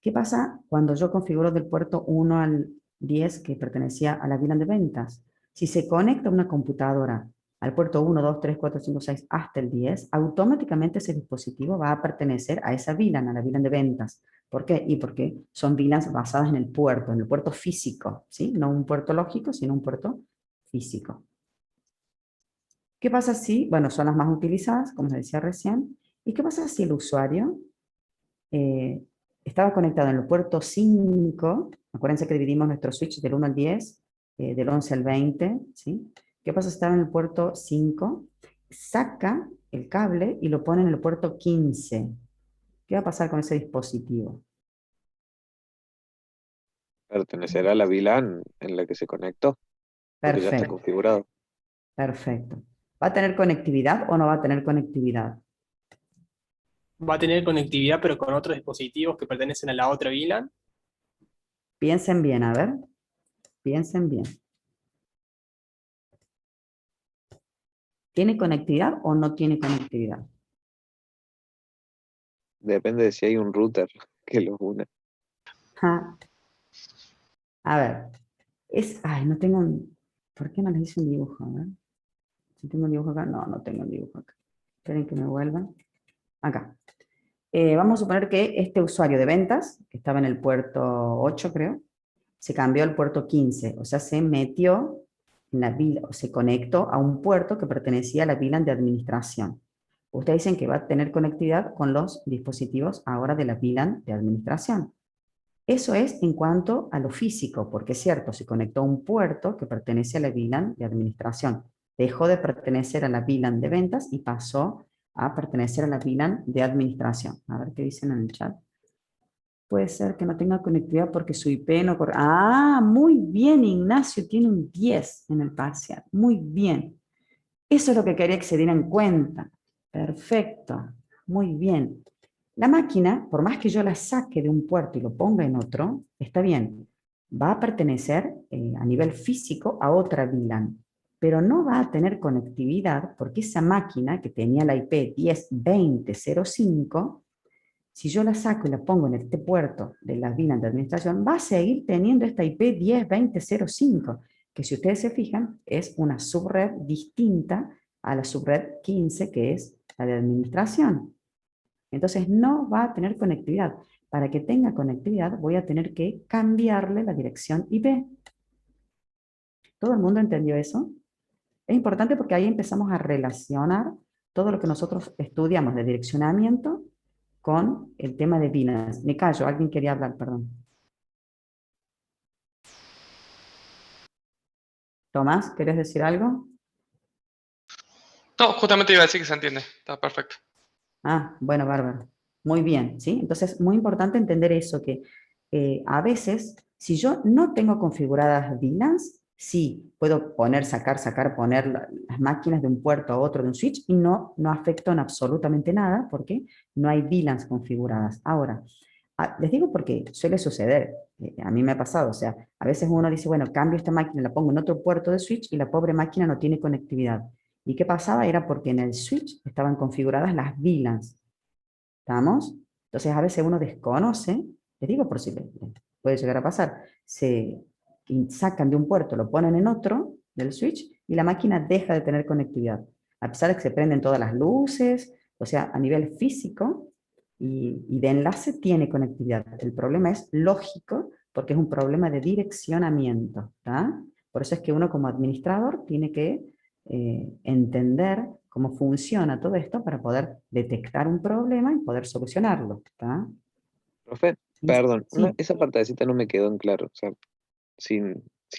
¿Qué pasa cuando yo configuro del puerto 1 al 10 que pertenecía a la VLAN de ventas? Si se conecta una computadora al puerto 1, 2, 3, 4, 5, 6 hasta el 10, automáticamente ese dispositivo va a pertenecer a esa VLAN, a la VLAN de ventas. ¿Por qué? Y porque son VLANs basadas en el puerto físico, ¿sí? No un puerto lógico, sino un puerto físico. ¿Qué pasa si, bueno, son las más utilizadas, como les decía recién, y qué pasa si el usuario estaba conectado en el puerto 5, acuérdense que dividimos nuestro switch del 1 al 10, del 11 al 20, ¿sí? ¿Qué pasa si estaba en el puerto 5? Saca el cable y lo pone en el puerto 15. ¿Qué va a pasar con ese dispositivo? Pertenecerá a la VLAN en la que se conectó, porque ya está Perfecto, configurado. perfecto. ¿Va a tener conectividad o no va a tener conectividad? Va a tener conectividad, pero con otros dispositivos que pertenecen a la otra VLAN. Piensen bien, a ver. Piensen bien. ¿Tiene conectividad o no tiene conectividad? Depende de si hay un router que los une. Ja. A ver. Ay, no tengo un... ¿Por qué no les hice un dibujo? A ver. Si tengo un dibujo acá. No, no tengo un dibujo acá. Esperen que me vuelvan. Acá. Vamos a suponer que este usuario de ventas, que estaba en el puerto 8, creo, se cambió al puerto 15. O sea, se metió en la VLAN, o se conectó a un puerto que pertenecía a la VLAN de administración. Ustedes dicen que va a tener conectividad con los dispositivos ahora de la VLAN de administración. Eso es en cuanto a lo físico, porque es cierto, se conectó a un puerto que pertenece a la VLAN de administración. Dejó de pertenecer a la VLAN de ventas y pasó a pertenecer a la VLAN de administración. A ver qué dicen en el chat. Puede ser que no tenga conectividad porque su IP no corre. Ah, muy bien, Ignacio, tiene un 10 en el parcial. Muy bien. Eso es lo que quería que se dieran en cuenta. Perfecto. Muy bien. La máquina, por más que yo la saque de un puerto y lo ponga en otro, está bien. Va a pertenecer a nivel físico a otra VLAN, pero no va a tener conectividad porque esa máquina que tenía la IP 10.20.05, si yo la saco y la pongo en este puerto de la VLAN de administración, va a seguir teniendo esta IP 10.20.05, que si ustedes se fijan, es una subred distinta a la subred 15, que es la de administración. Entonces no va a tener conectividad. Para que tenga conectividad voy a tener que cambiarle la dirección IP. ¿Todo el mundo entendió eso? Es importante porque ahí empezamos a relacionar todo lo que nosotros estudiamos de direccionamiento con el tema de VLANs. Me callo, alguien quería hablar, perdón. Tomás, ¿querés decir algo? No, justamente iba a decir que se entiende. Está perfecto. Ah, bueno, bárbaro. Muy bien, ¿sí? Entonces, muy importante entender eso, que a veces, si yo no tengo configuradas VLANs, sí, puedo poner, sacar, poner las máquinas de un puerto a otro de un switch y no afectan absolutamente nada porque no hay VLANs configuradas. Ahora, les digo porque suele suceder, a mí me ha pasado, o sea, a veces uno dice, bueno, cambio esta máquina, la pongo en otro puerto de switch y la pobre máquina no tiene conectividad. ¿Y qué pasaba? Era porque en el switch estaban configuradas las VLANs. ¿Estamos? Entonces a veces uno desconoce, les digo por si puede llegar a pasar, se sacan de un puerto, lo ponen en otro del switch y la máquina deja de tener conectividad. A pesar de que se prenden todas las luces, o sea, a nivel físico y de enlace tiene conectividad. El problema es lógico porque es un problema de direccionamiento. ¿Tá? Por eso es que uno como administrador tiene que entender cómo funciona todo esto para poder detectar un problema y poder solucionarlo. ¿Tá? Profe, Sí, perdón, sí. esa partecita no me quedó en claro. O sea, sí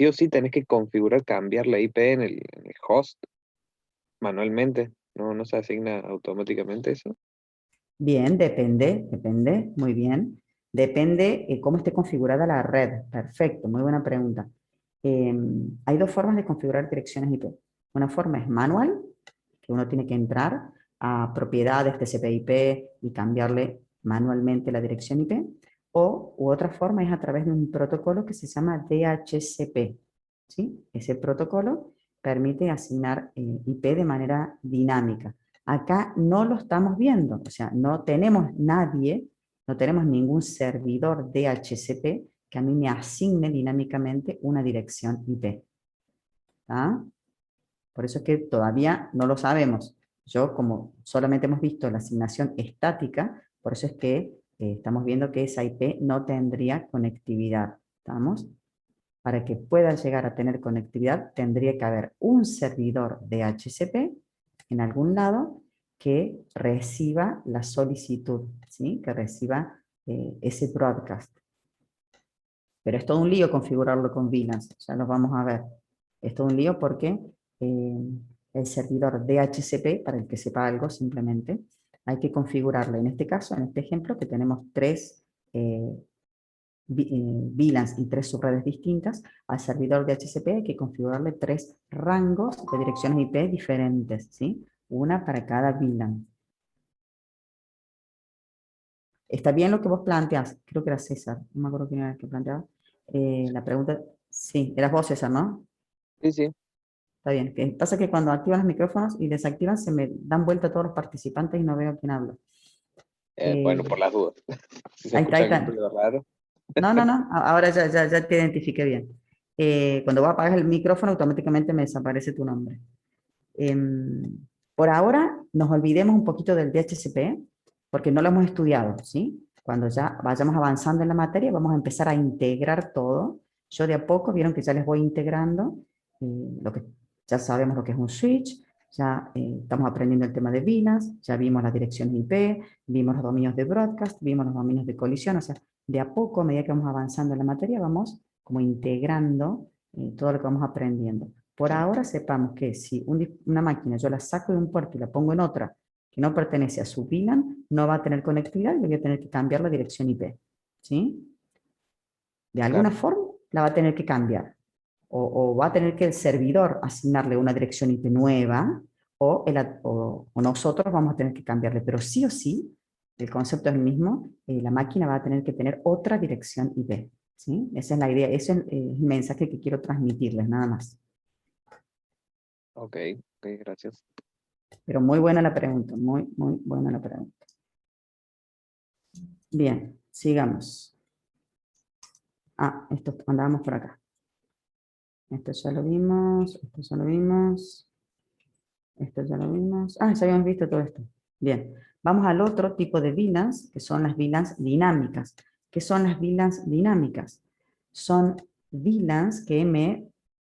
o sí tenés que configurar, cambiar la IP en el host manualmente. No se asigna automáticamente eso. Bien, depende, muy bien. Depende cómo esté configurada la red. Perfecto, muy buena pregunta. Hay dos formas de configurar direcciones IP. Una forma es manual, que uno tiene que entrar a propiedades TCP/IP y cambiarle manualmente la dirección IP. U otra forma es a través de un protocolo que se llama DHCP. ¿Sí? Ese protocolo permite asignar IP de manera dinámica. Acá no lo estamos viendo, o sea, no tenemos nadie, no tenemos ningún servidor DHCP que a mí me asigne dinámicamente una dirección IP. ¿Ah? Por eso es que todavía no lo sabemos. Yo, como solamente hemos visto la asignación estática, por eso es que estamos viendo que esa IP no tendría conectividad. ¿Estamos? Para que pueda llegar a tener conectividad, tendría que haber un servidor DHCP en algún lado que reciba la solicitud, ¿sí? Que reciba ese broadcast. Pero es todo un lío configurarlo con VLANs, ya lo vamos a ver. Es todo un lío porque el servidor DHCP, para el que sepa algo simplemente, hay que configurarlo. En este caso, en este ejemplo, que tenemos tres VLANs y tres subredes distintas, al servidor DHCP hay que configurarle tres rangos de direcciones IP diferentes, ¿sí? Una para cada VLAN. Está bien lo que vos planteás, creo que era César, no me acuerdo quién era el que planteaba. La pregunta, sí, eras vos, César, ¿no? Sí. Está bien. Que pasa que cuando activan los micrófonos y desactivan se me dan vuelta todos los participantes y no veo quién habla. Bueno, por las dudas. Si se Ahí está, escucha ahí algún está. ruido raro. No, ahora ya te identifiqué bien. Cuando vos apagas el micrófono automáticamente me desaparece tu nombre. Por ahora nos olvidemos un poquito del DHCP porque no lo hemos estudiado, ¿sí? Cuando ya vayamos avanzando en la materia vamos a empezar a integrar todo. Yo de a poco, vieron que ya les voy integrando lo que ya sabemos lo que es un switch, ya estamos aprendiendo el tema de VLANs, ya vimos las direcciones IP, vimos los dominios de broadcast, vimos los dominios de colisión, o sea, de a poco, a medida que vamos avanzando en la materia, vamos como integrando todo lo que vamos aprendiendo. Por ahora sepamos que si una máquina yo la saco de un puerto y la pongo en otra que no pertenece a su VLAN, no va a tener conectividad y voy a tener que cambiar la dirección IP. ¿Sí? De alguna forma la va a tener que cambiar. O va a tener que el servidor asignarle una dirección IP nueva o nosotros vamos a tener que cambiarle. Pero sí o sí, el concepto es el mismo, la máquina va a tener que tener otra dirección IP. ¿Sí? Esa es la idea, ese es el mensaje que quiero transmitirles, nada más. Ok, gracias. Pero muy buena la pregunta, muy buena la pregunta. Bien, sigamos. Esto andábamos por acá. Esto ya lo vimos, esto ya lo vimos. Esto ya lo vimos. Ya habíamos visto todo esto. Bien, vamos al otro tipo de VLANs, que son las VLANs dinámicas. ¿Qué son las VLANs dinámicas? Son VLANs que me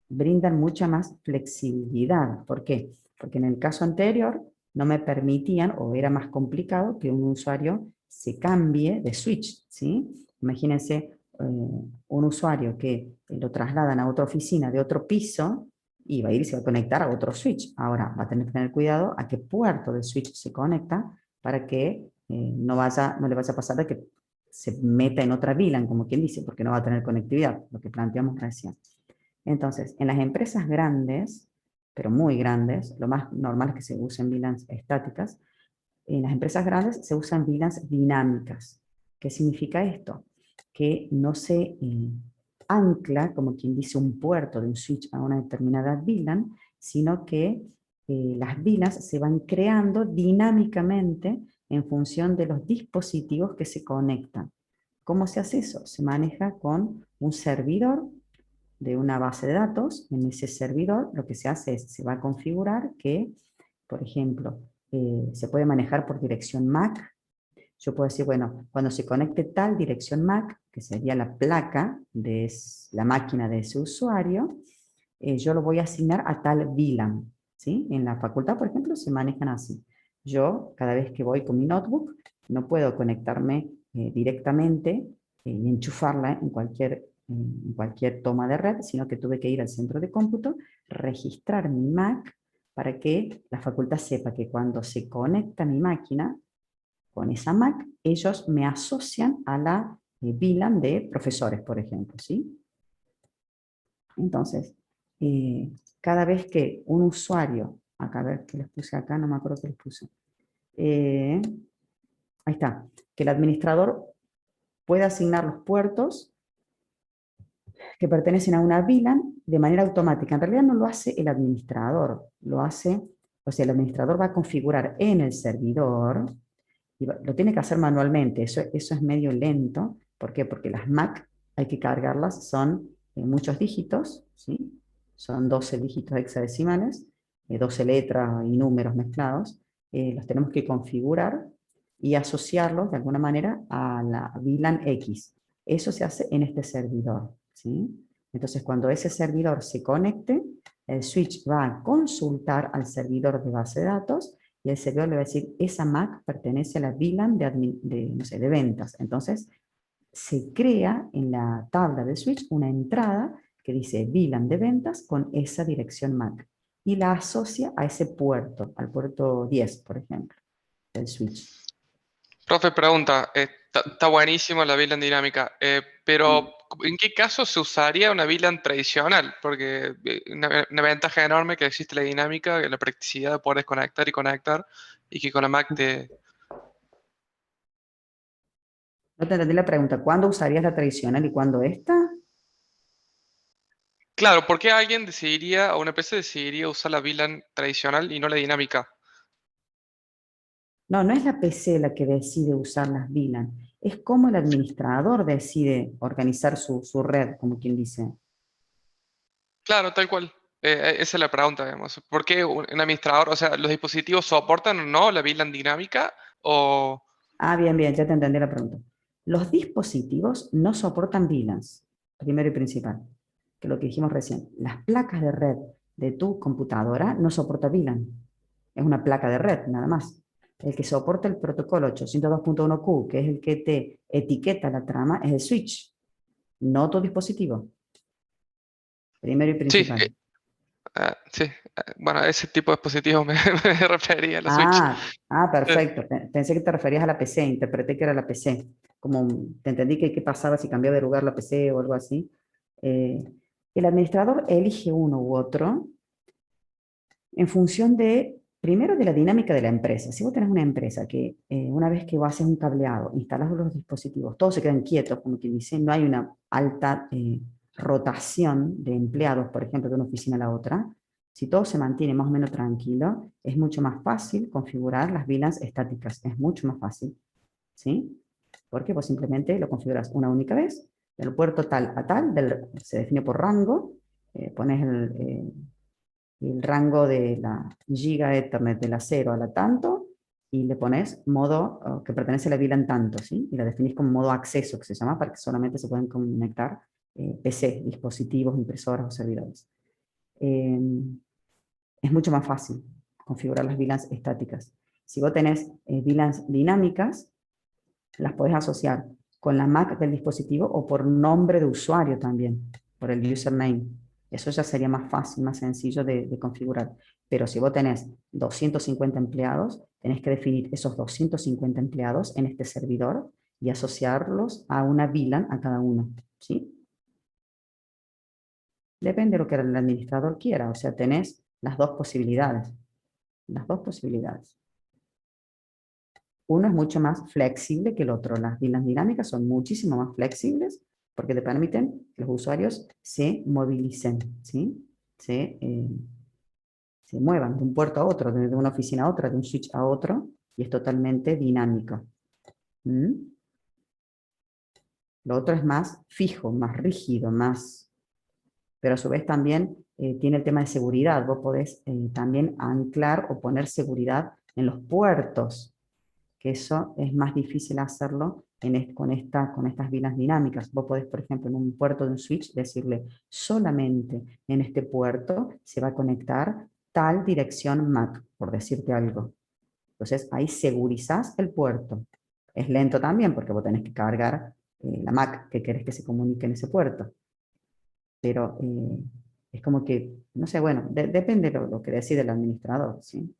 brindan mucha más flexibilidad. ¿Por qué? Porque en el caso anterior no me permitían, o era más complicado, que un usuario se cambie de switch, ¿sí? Imagínense un usuario que lo trasladan a otra oficina de otro piso, y va a ir y se va a conectar a otro switch. Ahora, va a tener que tener cuidado a qué puerto del switch se conecta para que no le vaya a pasar de que se meta en otra VLAN, como quien dice, porque no va a tener conectividad, lo que planteamos recién. Entonces, en las empresas grandes, pero muy grandes, lo más normal es que se usen VLANs estáticas. En las empresas grandes se usan VLANs dinámicas. ¿Qué significa esto? Que no se ancla, como quien dice, un puerto de un switch a una determinada VLAN, sino que las VLANs se van creando dinámicamente en función de los dispositivos que se conectan. ¿Cómo se hace eso? Se maneja con un servidor de una base de datos. En ese servidor lo que se hace es, se va a configurar que, por ejemplo, se puede manejar por dirección MAC. Yo puedo decir, bueno, cuando se conecte tal dirección MAC, que sería la placa de la máquina de ese usuario, yo lo voy a asignar a tal VLAN, ¿sí? En la facultad, por ejemplo, se manejan así. Yo, cada vez que voy con mi notebook, no puedo conectarme directamente y enchufarla en cualquier toma de red, sino que tuve que ir al centro de cómputo, registrar mi MAC, para que la facultad sepa que cuando se conecta mi máquina con esa MAC, ellos me asocian a la VLAN de profesores, por ejemplo, ¿sí? Entonces, cada vez que un usuario, acá a ver qué les puse acá, no me acuerdo qué les puse. Ahí está, que el administrador puede asignar los puertos que pertenecen a una VLAN de manera automática. En realidad no lo hace el administrador, lo hace, o sea, el administrador va a configurar en el servidor, y lo tiene que hacer manualmente, eso es medio lento. ¿Por qué? Porque las MAC hay que cargarlas, son muchos dígitos, ¿sí? Son 12 dígitos hexadecimales, 12 letras y números mezclados, los tenemos que configurar y asociarlos de alguna manera a la VLAN X. Eso se hace en este servidor, ¿sí? Entonces, cuando ese servidor se conecte, el switch va a consultar al servidor de base de datos y el servidor le va a decir, esa MAC pertenece a la VLAN de ventas. Entonces, se crea en la tabla de switch una entrada que dice VLAN de ventas con esa dirección MAC y la asocia a ese puerto, al puerto 10, por ejemplo, del switch. Profe, pregunta, está buenísimo la VLAN dinámica, pero ¿en qué caso se usaría una VLAN tradicional? Porque una ventaja enorme que existe la dinámica, la practicidad de poder desconectar y conectar, y que con la Mac te... No te entendí la pregunta, ¿cuándo usarías la tradicional y cuándo esta? Claro, ¿por qué alguien decidiría, o una empresa decidiría usar la VLAN tradicional y no la dinámica? No, no es la PC la que decide usar las VLAN, es como el administrador decide organizar su red, como quien dice. Claro, tal cual. Esa es la pregunta, digamos. ¿Por qué un administrador, o sea, los dispositivos soportan o no la VLAN dinámica? O... Ah, bien, bien, ya te entendí la pregunta. Los dispositivos no soportan VLANs, primero y principal, que lo que dijimos recién. Las placas de red de tu computadora no soporta VLAN. Es una placa de red, nada más. El que soporta el protocolo 802.1q, que es el que te etiqueta la trama, es el switch, no tu dispositivo. Primero y Sí, principal. sí. Bueno, a ese tipo de dispositivos me refería a la Switch. Perfecto. Pensé que te referías a la PC, interpreté que era la PC. Como te entendí que qué pasaba si cambiaba de lugar la PC o algo así. El administrador elige uno u otro en función de, primero, de la dinámica de la empresa. Si vos tenés una empresa que una vez que vos haces un cableado, instalás los dispositivos, todos se quedan quietos, como quien dice, no hay una alta rotación de empleados, por ejemplo, de una oficina a la otra. Si todo se mantiene más o menos tranquilo, es mucho más fácil configurar las VLANs estáticas. Es mucho más fácil, ¿sí? Porque vos simplemente lo configuras una única vez, del puerto tal a tal, se define por rango, pones el rango de la giga Ethernet de la 0 a la tanto, y le pones modo que pertenece a la VLAN tanto, ¿sí? Y la definís como modo acceso, que se llama, para que solamente se puedan conectar PC, dispositivos, impresoras o servidores. Es mucho más fácil configurar las VLANs estáticas. Si vos tenés VLANs dinámicas, las podés asociar con la MAC del dispositivo o por nombre de usuario también, por el username. Eso ya sería más fácil, más sencillo de configurar. Pero si vos tenés 250 empleados, tenés que definir esos 250 empleados en este servidor y asociarlos a una VLAN a cada uno, ¿sí? Depende de lo que el administrador quiera, o sea, tenés las dos posibilidades. Las dos posibilidades. Uno es mucho más flexible que el otro. Las VLANs dinámicas son muchísimo más flexibles porque te permiten que los usuarios se movilicen, ¿sí? Se muevan de un puerto a otro, de una oficina a otra, de un switch a otro, y es totalmente dinámico. ¿Mm? Lo otro es más fijo, más rígido, más... Pero a su vez también tiene el tema de seguridad. Vos podés también anclar o poner seguridad en los puertos, que eso es más difícil hacerlo con estas VLANs dinámicas. Vos podés, por ejemplo, en un puerto de un switch decirle solamente en este puerto se va a conectar tal dirección MAC, por decirte algo. Entonces ahí segurizás el puerto. Es lento también porque vos tenés que cargar la MAC que querés que se comunique en ese puerto. Pero es como que, no sé, bueno, depende de lo que decide el administrador, ¿sí?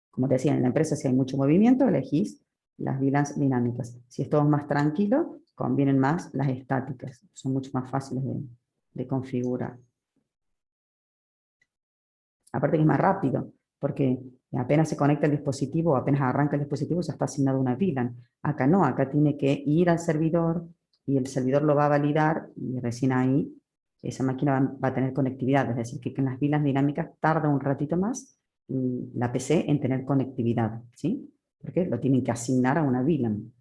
Como te decía, en la empresa si hay mucho movimiento, elegís las VLANs dinámicas. Si es todo más tranquilo, convienen más las estáticas. Son mucho más fáciles de configurar. Aparte que es más rápido, porque apenas se conecta el dispositivo, apenas arranca el dispositivo, ya está asignado una VLAN. Acá no, acá tiene que ir al servidor y el servidor lo va a validar y recién ahí esa máquina va a tener conectividad. Es decir, que en las VLANs dinámicas tarda un ratito más la PC en tener conectividad, ¿sí? Porque lo tienen que asignar a una VLAN.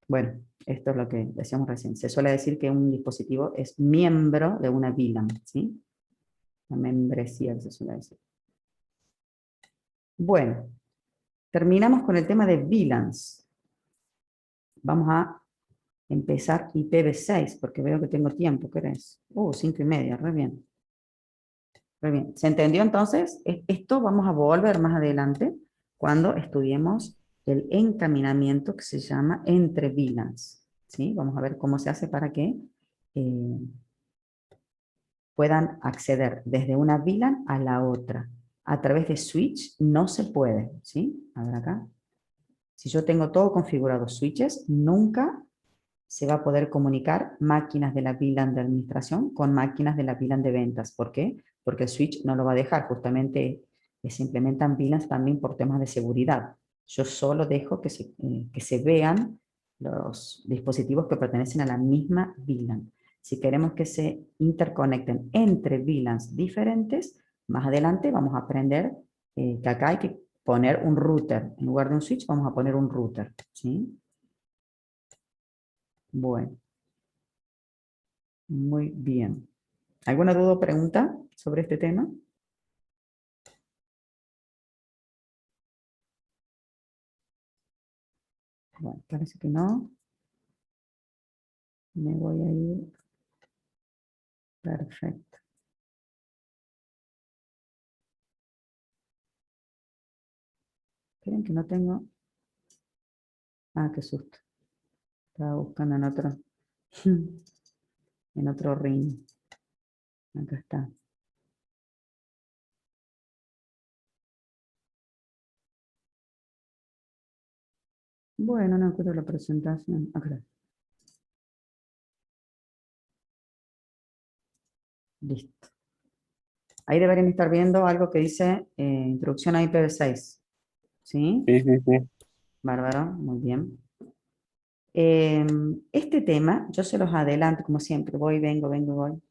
Bueno, esto es lo que decíamos recién. Se suele decir que un dispositivo es miembro de una VLAN, ¿sí? La membresía se suele decir. Bueno, terminamos con el tema de VLANs. Vamos a empezar IPv6, porque veo que tengo tiempo, ¿qué es? 5:30, re bien. Re bien. ¿Se entendió entonces? Esto vamos a volver más adelante cuando estudiemos el encaminamiento que se llama entre VLANs, ¿sí? Vamos a ver cómo se hace para que puedan acceder desde una VLAN a la otra. A través de switch no se puede, ¿sí? A ver acá. Si yo tengo todo configurado switches, nunca se va a poder comunicar máquinas de la VLAN de administración con máquinas de la VLAN de ventas. ¿Por qué? Porque el switch no lo va a dejar. Justamente se implementan VLANs también por temas de seguridad. Yo solo dejo que se vean los dispositivos que pertenecen a la misma VLAN. Si queremos que se interconecten entre VLANs diferentes, más adelante vamos a aprender que acá hay que poner un router. En lugar de un switch vamos a poner un router, ¿sí? Bueno. Muy bien. ¿Alguna duda o pregunta sobre este tema? Bueno, parece que no. Me voy a ir. Perfecto. Esperen que no tengo... Ah, qué susto. Estaba buscando en otro... en otro ring. Acá está. Bueno, no encuentro la presentación. Acá está. Listo. Ahí deberían estar viendo algo que dice introducción a IPv6. ¿Sí? Sí, sí, sí. Bárbaro, muy bien. Este tema, yo se los adelanto, como siempre, voy, vengo, voy.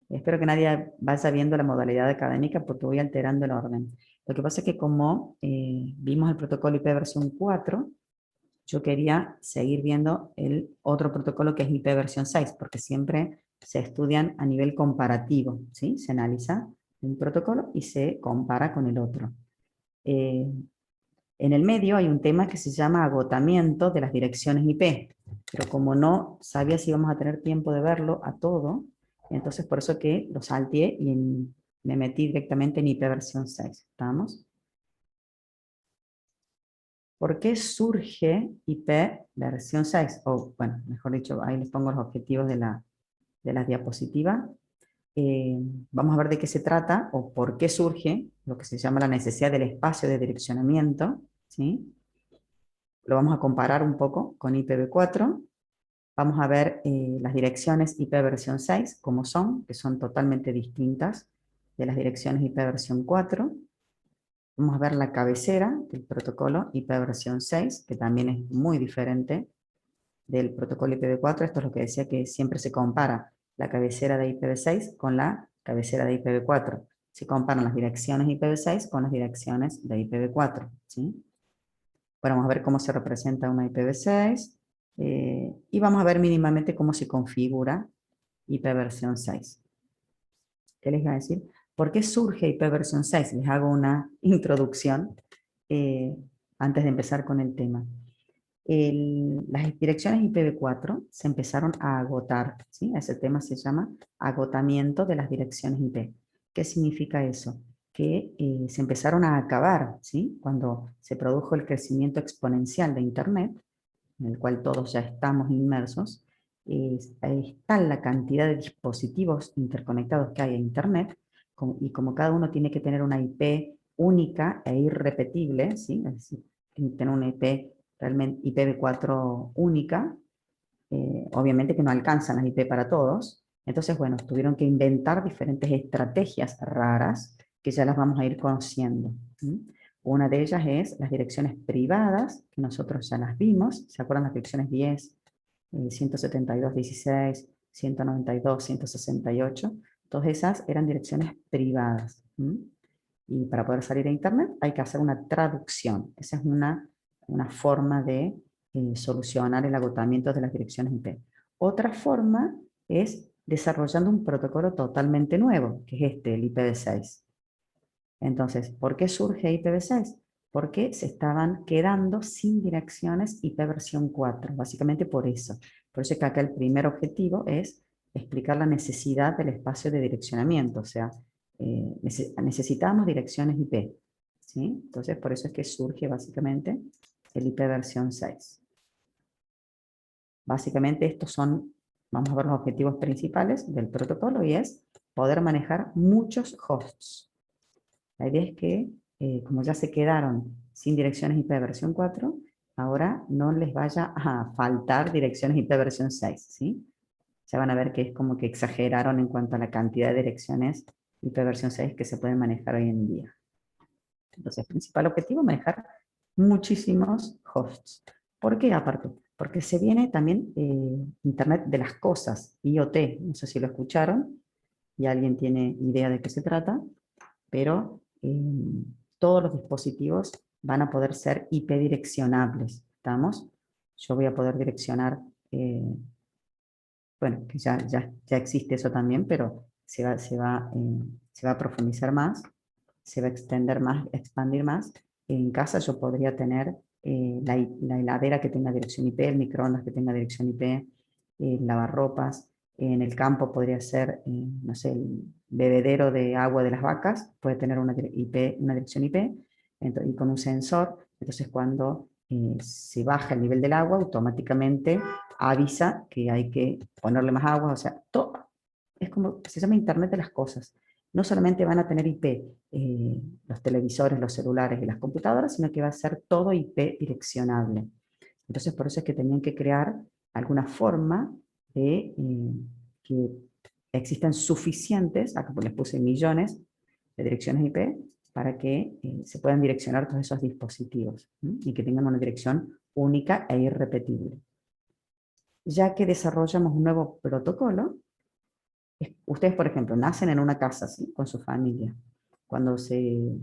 Espero que nadie vaya viendo la modalidad académica porque voy alterando el orden. Lo que pasa es que como vimos el protocolo IP versión 4, yo quería seguir viendo el otro protocolo que es IP versión 6, porque siempre se estudian a nivel comparativo, ¿sí? Se analiza un protocolo y se compara con el otro. En el medio hay un tema que se llama agotamiento de las direcciones IP, pero como no sabía si íbamos a tener tiempo de verlo a todo, entonces por eso que lo salteé y me metí directamente en IP versión 6. ¿Estamos? ¿Por qué surge IP versión 6? O, bueno, mejor dicho, ahí les pongo los objetivos de la diapositiva. Vamos a ver de qué se trata o por qué surge lo que se llama la necesidad del espacio de direccionamiento, ¿sí? Lo vamos a comparar un poco con IPv4. Vamos a ver las direcciones IP versión 6, como son, que son totalmente distintas de las direcciones IP versión 4. Vamos a ver la cabecera del protocolo IP versión 6, que también es muy diferente del protocolo IPv4. Esto es lo que decía, que siempre se compara la cabecera de IPv6 con la cabecera de IPv4. Se comparan las direcciones IPv6 con las direcciones de IPv4, ¿sí? Bueno, vamos a ver cómo se representa una IPv6 y vamos a ver mínimamente cómo se configura IP versión 6. ¿Qué les iba a decir? ¿Por qué surge IP versión 6? Les hago una introducción antes de empezar con el tema. Las direcciones IPv4 se empezaron a agotar, ¿sí? Ese tema se llama agotamiento de las direcciones IP. ¿Qué significa eso? Que se empezaron a acabar, ¿sí? Cuando se produjo el crecimiento exponencial de Internet, en el cual todos ya estamos inmersos, es tal la cantidad de dispositivos interconectados que hay a Internet, y como cada uno tiene que tener una IP única e irrepetible, ¿sí? Es decir, tiene que tener una IP realmente IPv4 única, obviamente que no alcanzan las IP para todos. Entonces, bueno, tuvieron que inventar diferentes estrategias raras que ya las vamos a ir conociendo. Una de ellas es las direcciones privadas, que nosotros ya las vimos. ¿Se acuerdan las direcciones 10, 172.16, 192, 168? Todas esas eran direcciones privadas. Y para poder salir a Internet hay que hacer una traducción. Esa es una forma de solucionar el agotamiento de las direcciones IP. Otra forma es desarrollando un protocolo totalmente nuevo, que es el IPv6. Entonces, ¿por qué surge IPv6? Porque se estaban quedando sin direcciones IP versión 4, básicamente por eso. Por eso es que acá el primer objetivo es explicar la necesidad del espacio de direccionamiento, o sea, necesitamos direcciones IP, ¿sí? Entonces, por eso es que surge básicamente el IP versión 6. Básicamente estos son, vamos a ver los objetivos principales del protocolo, y es poder manejar muchos hosts. La idea es que, como ya se quedaron sin direcciones IP versión 4, ahora no les vaya a faltar direcciones IP versión 6, ¿sí? Ya van a ver que es como que exageraron en cuanto a la cantidad de direcciones IP versión 6 que se pueden manejar hoy en día. Entonces, el principal objetivo es manejar muchísimos hosts. ¿Por qué aparte? Porque se viene también Internet de las cosas, IoT, no sé si lo escucharon, y alguien tiene idea de qué se trata, pero todos los dispositivos van a poder ser IP direccionables, ¿estamos? Yo voy a poder direccionar, bueno, que ya existe eso también, pero se va a profundizar más, se va a expandir más. En casa yo podría tener la heladera que tenga dirección IP, el microondas que tenga dirección IP, lavarropas. En el campo podría ser, no sé, el bebedero de agua de las vacas, puede tener una dirección IP, y con un sensor. Entonces, cuando se baja el nivel del agua, automáticamente avisa que hay que ponerle más agua. O sea, todo es como, se llama Internet de las cosas. No solamente van a tener IP los televisores, los celulares y las computadoras, sino que va a ser todo IP direccionable. Entonces, por eso es que tenían que crear alguna forma de que existan suficientes, acá les puse millones de direcciones IP, para que se puedan direccionar todos esos dispositivos y que tengan una dirección única e irrepetible. Ya que desarrollamos un nuevo protocolo, ustedes, por ejemplo, nacen en una casa, ¿sí?, con su familia. Cuando se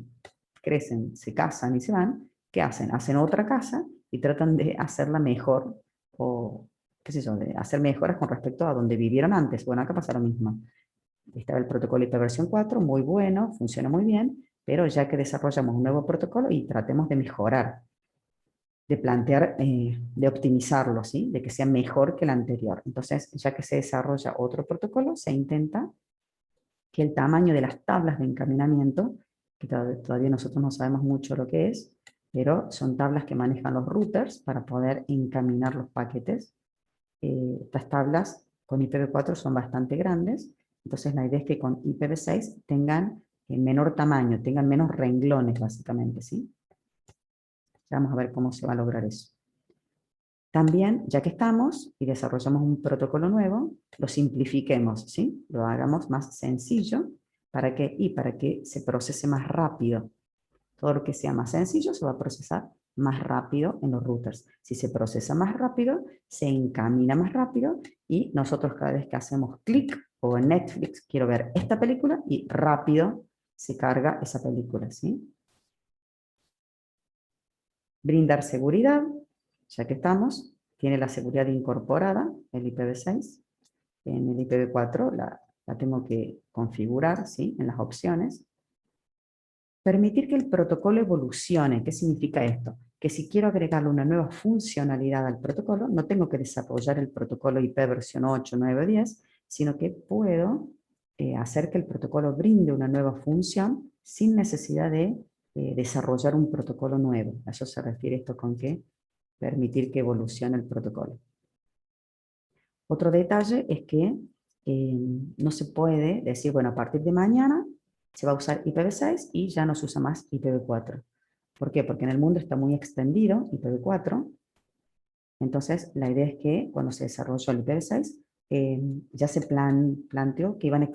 crecen, se casan y se van, ¿qué hacen? Hacen otra casa y tratan de hacerla mejor, o qué sé yo, de hacer mejoras con respecto a donde vivieron antes. Bueno, acá pasa lo mismo. Estaba el protocolo IP versión 4, muy bueno, funciona muy bien, pero ya que desarrollamos un nuevo protocolo y tratemos de mejorar, de plantear, de optimizarlo, ¿sí?, de que sea mejor que el anterior. Entonces, ya que se desarrolla otro protocolo, se intenta que el tamaño de las tablas de encaminamiento, que todavía nosotros no sabemos mucho lo que es, pero son tablas que manejan los routers para poder encaminar los paquetes. Estas tablas con IPv4 son bastante grandes, entonces la idea es que con IPv6 tengan menor tamaño, tengan menos renglones básicamente, ¿sí? Vamos a ver cómo se va a lograr eso. También, ya que estamos y desarrollamos un protocolo nuevo, lo simplifiquemos, ¿sí? Lo hagamos más sencillo para que se procese más rápido. Todo lo que sea más sencillo se va a procesar más rápido en los routers. Si se procesa más rápido, se encamina más rápido y nosotros cada vez que hacemos clic o en Netflix, quiero ver esta película y rápido se carga esa película, ¿sí? Brindar seguridad, ya que estamos, tiene la seguridad incorporada, el IPv6. En el IPv4 la tengo que configurar, ¿sí? En las opciones. Permitir que el protocolo evolucione. ¿Qué significa esto? Que si quiero agregarle una nueva funcionalidad al protocolo, no tengo que desarrollar el protocolo IP versión 8, 9 o 10, sino que puedo hacer que el protocolo brinde una nueva función sin necesidad de desarrollar un protocolo nuevo. A eso se refiere esto con que permitir que evolucione el protocolo. Otro detalle es que no se puede decir, bueno, a partir de mañana se va a usar IPv6 y ya no se usa más IPv4. ¿Por qué? Porque en el mundo está muy extendido IPv4. Entonces, la idea es que cuando se desarrolló el IPv6, ya se planteó que iban a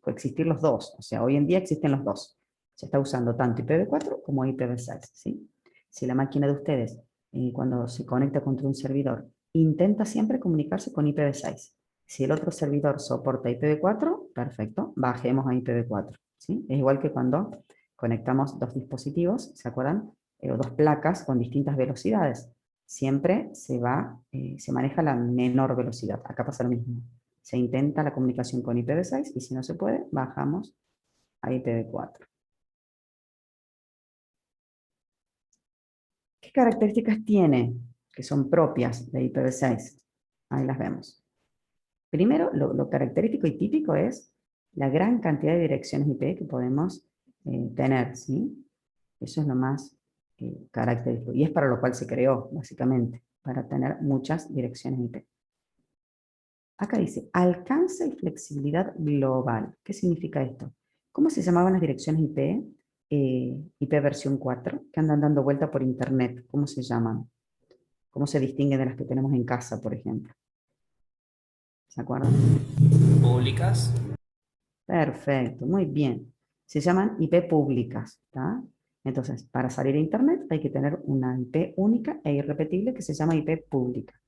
coexistir los dos. O sea, hoy en día existen los dos. Se está usando tanto IPv4 como IPv6, ¿sí? Si la máquina de ustedes, cuando se conecta contra un servidor, intenta siempre comunicarse con IPv6. Si el otro servidor soporta IPv4, perfecto, bajemos a IPv4, ¿sí? Es igual que cuando conectamos dos dispositivos, ¿se acuerdan? O dos placas con distintas velocidades. Siempre se maneja la menor velocidad. Acá pasa lo mismo. Se intenta la comunicación con IPv6 y si no se puede, bajamos a IPv4. ¿Qué características tiene que son propias de IPv6? Ahí las vemos. Primero, lo característico y típico es la gran cantidad de direcciones IP que podemos tener, ¿sí? Eso es lo más característico. Y es para lo cual se creó, básicamente, para tener muchas direcciones IP. Acá dice, alcance y flexibilidad global. ¿Qué significa esto? ¿Cómo se llamaban las direcciones IP? IP versión 4, que andan dando vuelta por internet. ¿Cómo se llaman? ¿Cómo se distinguen de las que tenemos en casa, por ejemplo? ¿Se acuerdan? Públicas. Perfecto, muy bien. Se llaman IP públicas, ¿tá? Entonces, para salir a internet hay que tener una IP única e irrepetible que se llama IP pública.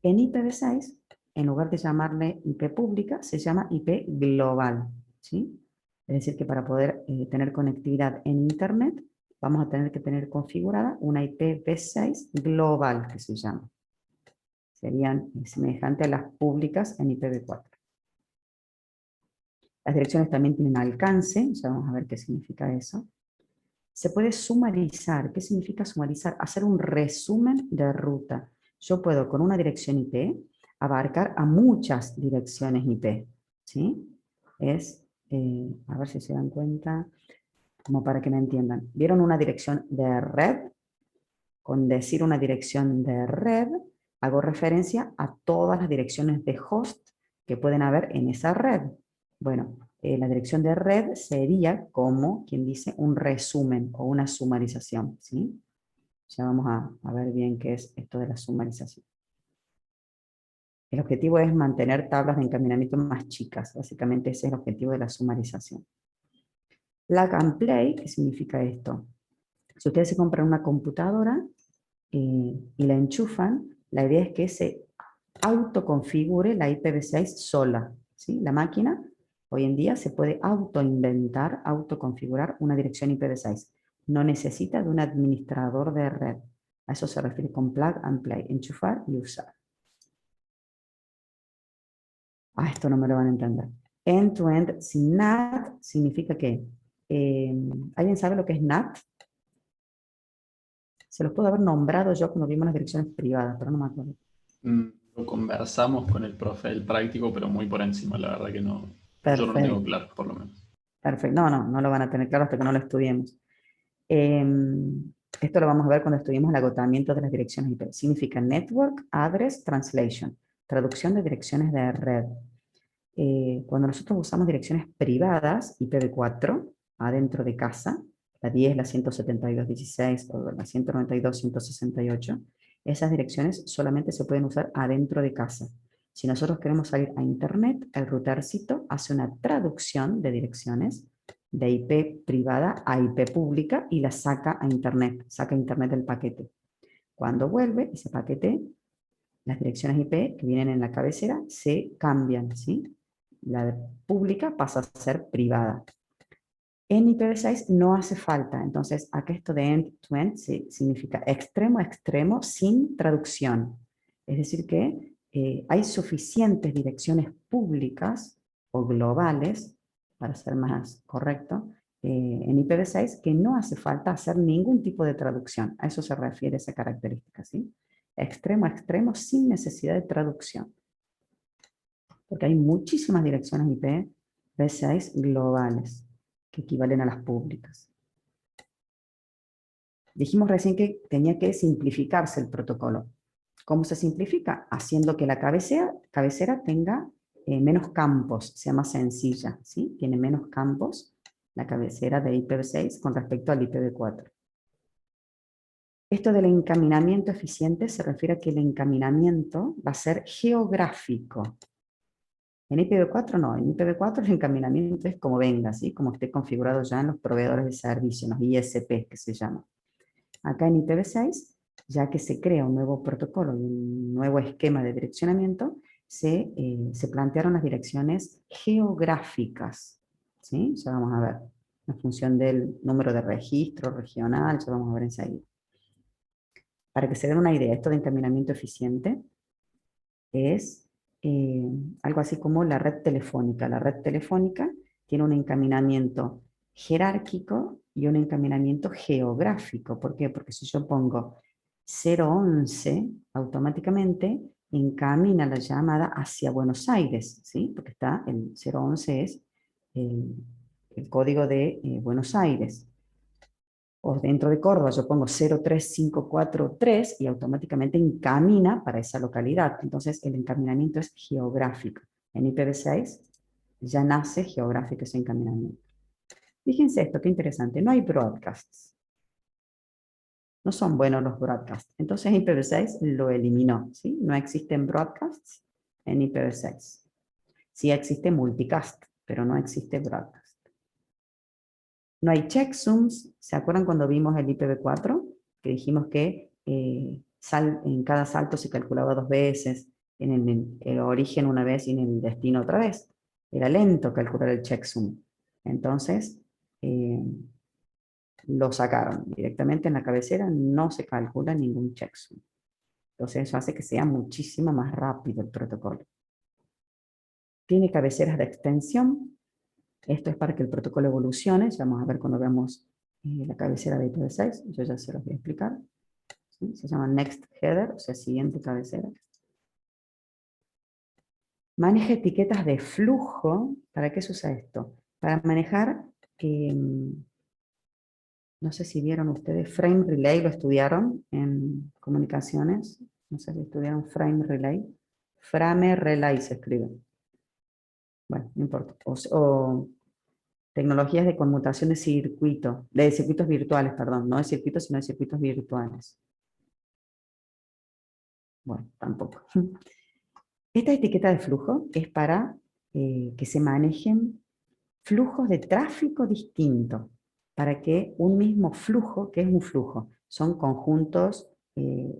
En IPv6, en lugar de llamarle IP pública, se llama IP global, ¿sí? Es decir, que para poder tener conectividad en internet, vamos a tener que tener configurada una IPv6 global, que se llama. Serían semejantes a las públicas en IPv4. Las direcciones también tienen alcance, ya vamos a ver qué significa eso. Se puede sumarizar. ¿Qué significa sumarizar? Hacer un resumen de ruta. Yo puedo con una dirección IP abarcar a muchas direcciones IP, ¿sí? Es, a ver si se dan cuenta, como para que me entiendan. ¿Vieron una dirección de red? Con decir una dirección de red, hago referencia a todas las direcciones de host que pueden haber en esa red. Bueno, la dirección de red sería como, quien dice, un resumen o una sumarización, ¿sí? Ya vamos a ver bien qué es esto de la sumarización. El objetivo es mantener tablas de encaminamiento más chicas. Básicamente ese es el objetivo de la sumarización. Plug and play, ¿qué significa esto? Si ustedes se compran una computadora y la enchufan, la idea es que se autoconfigure la IPv6 sola, ¿sí? La máquina hoy en día se puede autoinventar, autoconfigurar una dirección IPv6. No necesita de un administrador de red. A eso se refiere con plug and play, enchufar y usar. Esto no me lo van a entender. End-to-end sin NAT significa que, ¿alguien sabe lo que es NAT? Se los puedo haber nombrado yo cuando vimos las direcciones privadas, pero no me acuerdo. Lo conversamos con el profe del práctico, pero muy por encima, la verdad que no. Perfecto. Yo no lo tengo claro, por lo menos. Perfecto, no lo van a tener claro hasta que no lo estudiemos. Esto lo vamos a ver cuando estudiemos el agotamiento de las direcciones IP. Significa Network Address Translation, traducción de direcciones de red. Cuando nosotros usamos direcciones privadas, IPv4, adentro de casa, la 10, la 172.16 o la 192.168, esas direcciones solamente se pueden usar adentro de casa. Si nosotros queremos salir a Internet, el routercito hace una traducción de direcciones de IP privada a IP pública y la saca a Internet del paquete. Cuando vuelve ese paquete, las direcciones IP que vienen en la cabecera se cambian, ¿sí? La pública pasa a ser privada. En IPv6 no hace falta, entonces acá esto de end-to-end significa extremo a extremo sin traducción. Es decir que hay suficientes direcciones públicas o globales, para ser más correcto, en IPv6 que no hace falta hacer ningún tipo de traducción. A eso se refiere esa característica, ¿sí? Extremo a extremo sin necesidad de traducción. Porque hay muchísimas direcciones IPv6 globales que equivalen a las públicas. Dijimos recién que tenía que simplificarse el protocolo. ¿Cómo se simplifica? Haciendo que la cabecera tenga menos campos, sea más sencilla, ¿sí? Tiene menos campos la cabecera de IPv6 con respecto al IPv4. Esto del encaminamiento eficiente se refiere a que el encaminamiento va a ser geográfico. En IPv4 no, en IPv4 el encaminamiento es como venga, ¿sí? Como esté configurado ya en los proveedores de servicio, en los ISP que se llama. Acá en IPv6, ya que se crea un nuevo protocolo y un nuevo esquema de direccionamiento, se plantearon las direcciones geográficas, ¿sí? Ya vamos a ver, en función del número de registro regional, ya vamos a ver enseguida. Para que se den una idea, esto de encaminamiento eficiente es algo así como la red telefónica. La red telefónica tiene un encaminamiento jerárquico y un encaminamiento geográfico. ¿Por qué? Porque si yo pongo 011, automáticamente encamina la llamada hacia Buenos Aires, ¿sí? Porque está, el 011 es el código de Buenos Aires. O dentro de Córdoba yo pongo 03543 y automáticamente encamina para esa localidad. Entonces el encaminamiento es geográfico. En IPv6 ya nace geográfico ese encaminamiento. Fíjense esto, qué interesante. No hay broadcasts. No son buenos los broadcasts. Entonces IPv6 lo eliminó, ¿sí? No existen broadcasts en IPv6. Sí existe multicast, pero no existe broadcast. No hay checksums. ¿Se acuerdan cuando vimos el IPv4? Que dijimos que en cada salto se calculaba 2 veces, en el origen una vez y en el destino otra vez. Era lento calcular el checksum. Entonces, lo sacaron. Directamente en la cabecera no se calcula ningún checksum. Entonces eso hace que sea muchísimo más rápido el protocolo. Tiene cabeceras de extensión. Esto es para que el protocolo evolucione. Ya vamos a ver cuando veamos la cabecera de IPv6. Yo ya se los voy a explicar. ¿Sí? Se llama Next Header, o sea, siguiente cabecera. Maneja etiquetas de flujo. ¿Para qué se usa esto? Para manejar, no sé si vieron ustedes, Frame Relay, lo estudiaron en comunicaciones. No sé si estudiaron Frame Relay. Frame Relay se escribe. Bueno, no importa. O tecnologías de conmutación de circuitos virtuales, perdón, no de circuitos, sino de circuitos virtuales. Bueno, tampoco. Esta etiqueta de flujo es para que se manejen flujos de tráfico distintos, para que un mismo flujo, ¿qué es un flujo? Son conjuntos,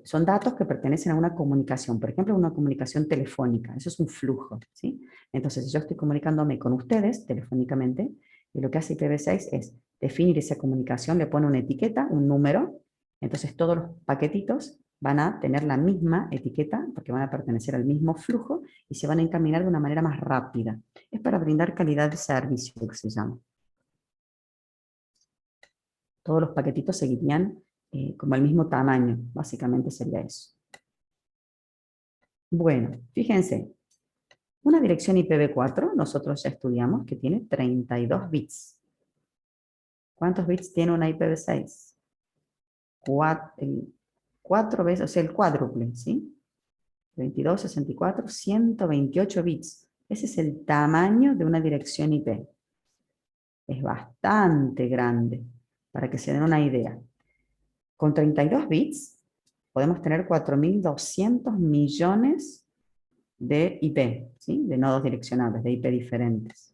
son datos que pertenecen a una comunicación, por ejemplo, una comunicación telefónica, eso es un flujo, ¿sí? Entonces, si yo estoy comunicándome con ustedes telefónicamente, y lo que hace IPv6 es definir esa comunicación, le pone una etiqueta, un número, entonces todos los paquetitos van a tener la misma etiqueta, porque van a pertenecer al mismo flujo, y se van a encaminar de una manera más rápida. Es para brindar calidad de servicio, que se llama. Todos los paquetitos seguirían como el mismo tamaño, básicamente sería eso. Bueno, fíjense, una dirección IPv4, nosotros ya estudiamos que tiene 32 bits. ¿Cuántos bits tiene una IPv6? 4 veces, o sea, el cuádruple, ¿sí? 22, 64, 128 bits. Ese es el tamaño de una dirección IP. Es bastante grande, para que se den una idea. Con 32 bits podemos tener 4.200 millones de IP, ¿sí? De nodos direccionables, de IP diferentes.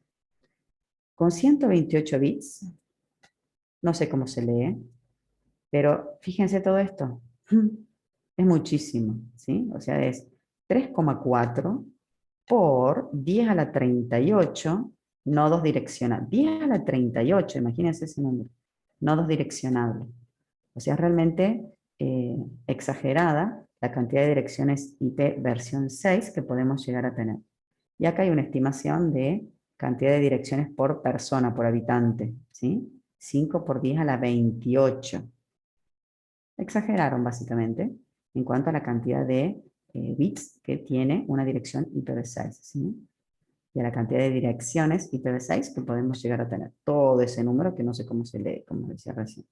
Con 128 bits, no sé cómo se lee, pero fíjense todo esto. Es muchísimo, ¿sí? O sea, es 3,4 por 10 a la 38 nodos direccionables. 10 a la 38, imagínense ese número. Nodos direccionables. O sea, es realmente exagerada la cantidad de direcciones IP versión 6 que podemos llegar a tener. Y acá hay una estimación de cantidad de direcciones por persona, por habitante, ¿sí? 5 por 10 a la 28. Exageraron básicamente en cuanto a la cantidad de bits que tiene una dirección IPv6, ¿sí? Y a la cantidad de direcciones IPv6 que podemos llegar a tener. Todo ese número que no sé cómo se lee, como decía recién.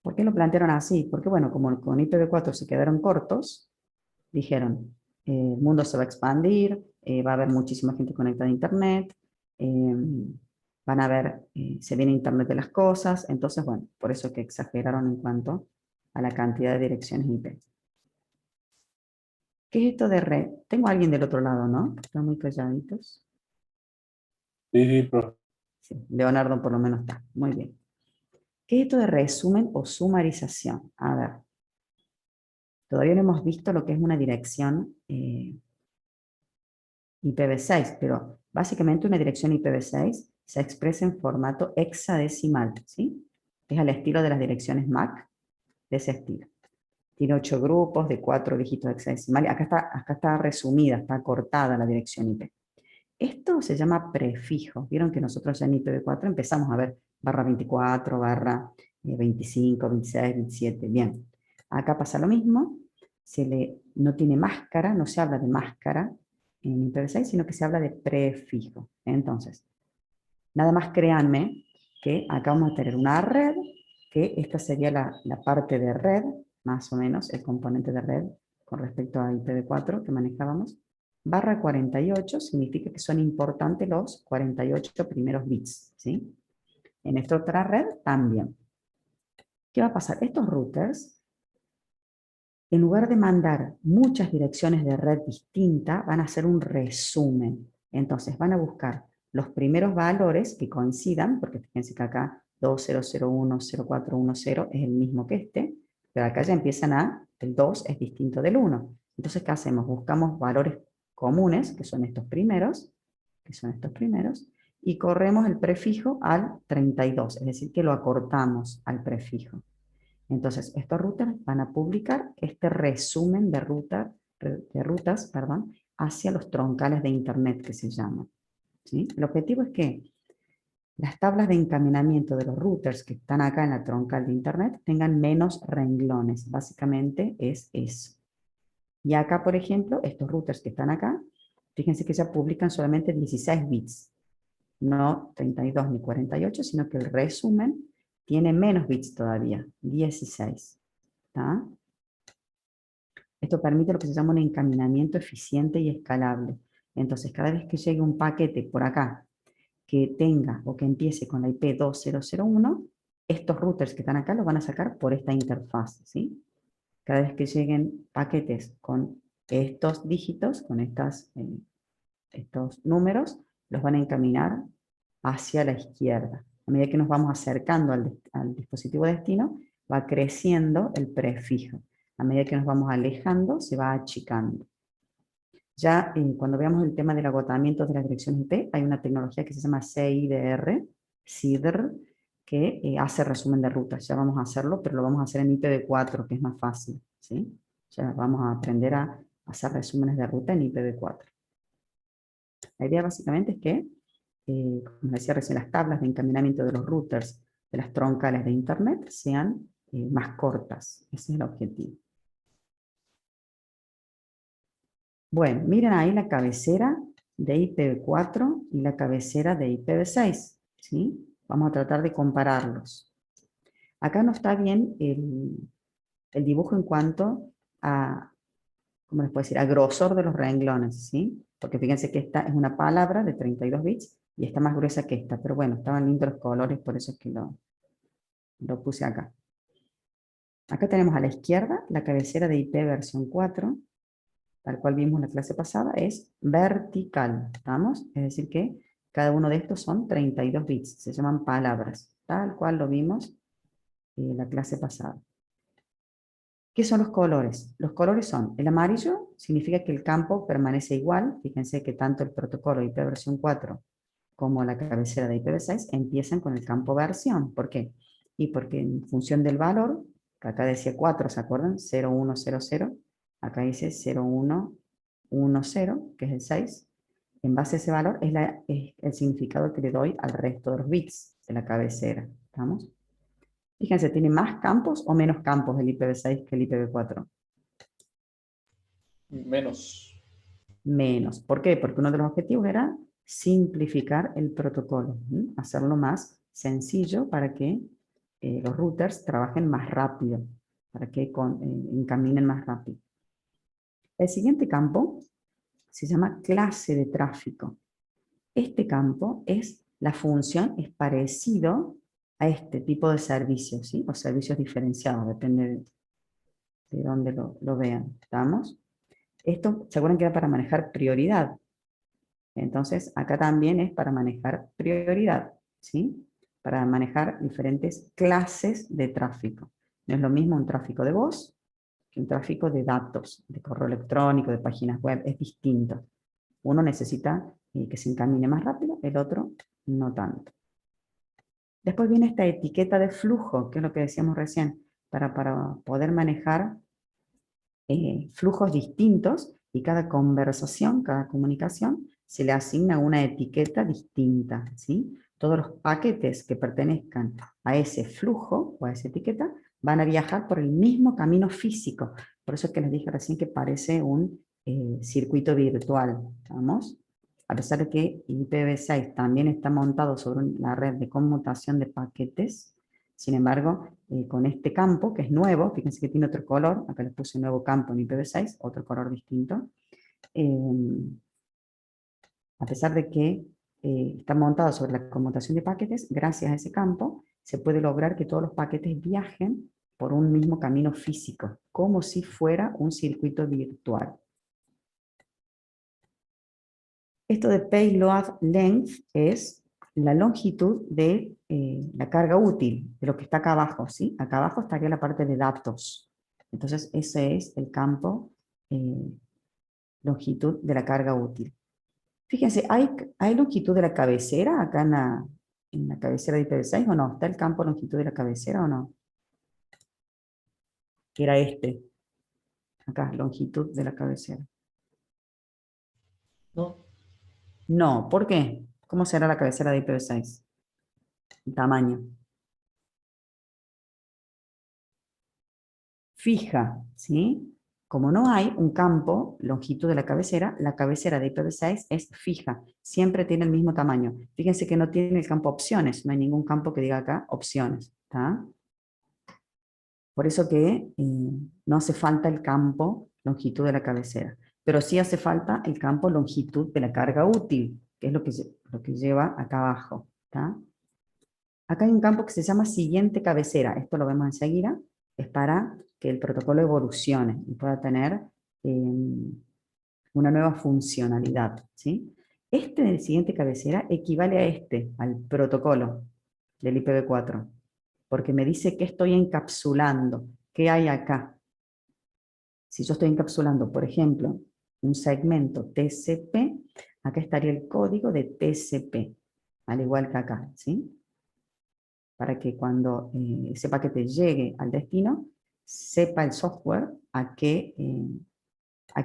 ¿Por qué lo plantearon así? Porque bueno, como con IPv4 se quedaron cortos, dijeron, el mundo se va a expandir, va a haber muchísima gente conectada a Internet, van a ver, se viene Internet de las cosas, entonces bueno, por eso que exageraron en cuanto a la cantidad de direcciones IP. ¿Qué es esto de red? Tengo a alguien del otro lado, ¿no? Están muy calladitos. Sí, profe. Sí, Leonardo por lo menos está. Muy bien. ¿Qué es esto de resumen o sumarización? A ver. Todavía no hemos visto lo que es una dirección IPv6, pero básicamente una dirección IPv6 se expresa en formato hexadecimal, ¿sí? Es al estilo de las direcciones MAC, de ese estilo. Tiene 8 grupos de 4 dígitos hexadecimales. Acá está resumida, está cortada la dirección IP. Esto se llama prefijo. Vieron que nosotros ya en IPv4 empezamos a ver barra 24, barra 25, 26, 27. Bien. Acá pasa lo mismo. No tiene máscara, no se habla de máscara en IPv6, sino que se habla de prefijo. Entonces, nada más créanme que acá vamos a tener una red, que esta sería la parte de red, más o menos, el componente de red con respecto a IPv4 que manejábamos. Barra 48 significa que son importantes los 48 primeros bits, ¿sí? En esta otra red también. ¿Qué va a pasar? Estos routers, en lugar de mandar muchas direcciones de red distintas, van a hacer un resumen. Entonces van a buscar los primeros valores que coincidan, porque fíjense que acá 20010410 es el mismo que este, pero acá ya empiezan el 2 es distinto del 1. Entonces, ¿qué hacemos? Buscamos valores comunes, que son estos primeros, y corremos el prefijo al 32, es decir, que lo acortamos al prefijo. Entonces, estos routers van a publicar este resumen de rutas hacia los troncales de Internet que se llaman, ¿sí? El objetivo es que las tablas de encaminamiento de los routers que están acá en la troncal de Internet tengan menos renglones. Básicamente es eso. Y acá, por ejemplo, estos routers que están acá, fíjense que ya publican solamente 16 bits. No 32 ni 48, sino que el resumen tiene menos bits todavía, 16. ¿Tá? Esto permite lo que se llama un encaminamiento eficiente y escalable. Entonces, cada vez que llegue un paquete por acá que tenga o que empiece con la IP 2001, estos routers que están acá lo van a sacar por esta interfaz, ¿sí? Cada vez que lleguen paquetes con estos dígitos, con estos números, los van a encaminar hacia la izquierda. A medida que nos vamos acercando al dispositivo destino, va creciendo el prefijo. A medida que nos vamos alejando, se va achicando. Ya cuando veamos el tema del agotamiento de las direcciones IP, hay una tecnología que se llama CIDR, que hace resumen de rutas. Ya vamos a hacerlo, pero lo vamos a hacer en IPv4, que es más fácil, ¿sí? Ya vamos a aprender a hacer resúmenes de ruta en IPv4. La idea básicamente es que, como decía recién, las tablas de encaminamiento de los routers de las troncales de Internet sean más cortas. Ese es el objetivo. Bueno, miren ahí la cabecera de IPv4 y la cabecera de IPv6, ¿sí? Vamos a tratar de compararlos. Acá no está bien el dibujo en cuanto a, ¿cómo les puedo decir?, a grosor de los renglones, ¿sí? Porque fíjense que esta es una palabra de 32 bits y está más gruesa que esta, pero bueno, estaban lindos los colores, por eso es que lo puse acá. Acá tenemos a la izquierda la cabecera de IP versión 4, tal cual vimos en la clase pasada, es vertical, ¿estamos? Es decir que cada uno de estos son 32 bits, se llaman palabras, tal cual lo vimos en la clase pasada. ¿Qué son los colores? Los colores son, el amarillo significa que el campo permanece igual, fíjense que tanto el protocolo IP versión 4 como la cabecera de IPv6 empiezan con el campo versión. ¿Por qué? Y porque en función del valor, que acá decía 4, ¿se acuerdan? 0100, acá dice 0110, que es el 6. En base a ese valor es el significado que le doy al resto de los bits de la cabecera. ¿Estamos? Fíjense, ¿tiene más campos o menos campos el IPv6 que el IPv4? Menos. Menos. ¿Por qué? Porque uno de los objetivos era simplificar el protocolo, hacerlo más sencillo para que los routers trabajen más rápido, para que encaminen más rápido. El siguiente campo se llama clase de tráfico. Este campo la función es parecido a este tipo de servicios, ¿sí? O servicios diferenciados, depende de dónde lo vean. ¿Estamos? Esto, ¿se acuerdan que era para manejar prioridad? Entonces, acá también es para manejar prioridad, ¿sí? Para manejar diferentes clases de tráfico. No es lo mismo un tráfico de voz que un tráfico de datos, de correo electrónico, de páginas web, es distinto. Uno necesita que se encamine más rápido, el otro no tanto. Después viene esta etiqueta de flujo, que es lo que decíamos recién, para poder manejar flujos distintos y cada conversación, cada comunicación, se le asigna una etiqueta distinta, ¿sí? Todos los paquetes que pertenezcan a ese flujo o a esa etiqueta van a viajar por el mismo camino físico. Por eso es que les dije recién que parece un circuito virtual, ¿vamos? A pesar de que IPv6 también está montado sobre la red de conmutación de paquetes, sin embargo, con este campo, que es nuevo, fíjense que tiene otro color, acá les puse un nuevo campo en IPv6, otro color distinto, a pesar de que está montado sobre la conmutación de paquetes, gracias a ese campo se puede lograr que todos los paquetes viajen por un mismo camino físico, como si fuera un circuito virtual. Esto de payload length es la longitud de la carga útil, de lo que está acá abajo, ¿sí? Acá abajo estaría la parte de datos. Entonces ese es el campo longitud de la carga útil. Fíjense, ¿hay longitud de la cabecera acá en la cabecera de IPv6 o no? ¿Está el campo longitud de la cabecera o no? Que era este. Acá, longitud de la cabecera. No. No, ¿por qué? ¿Cómo será la cabecera de IPv6? El tamaño. Fija, ¿sí? Como no hay un campo, longitud de la cabecera de IPv6 es fija, siempre tiene el mismo tamaño. Fíjense que no tiene el campo opciones, no hay ningún campo que diga acá opciones, ¿está? Por eso que no hace falta el campo longitud de la cabecera, pero sí hace falta el campo longitud de la carga útil, que es lo que lleva acá abajo, ¿está? Acá hay un campo que se llama siguiente cabecera, esto lo vemos enseguida, es para que el protocolo evolucione y pueda tener una nueva funcionalidad, ¿sí? Este de siguiente cabecera equivale a al protocolo del IPv4, porque me dice qué estoy encapsulando, qué hay acá. Si yo estoy encapsulando, por ejemplo, un segmento TCP, acá estaría el código de TCP, al igual que acá, ¿sí? Para que cuando ese paquete llegue al destino, sepa el software a quién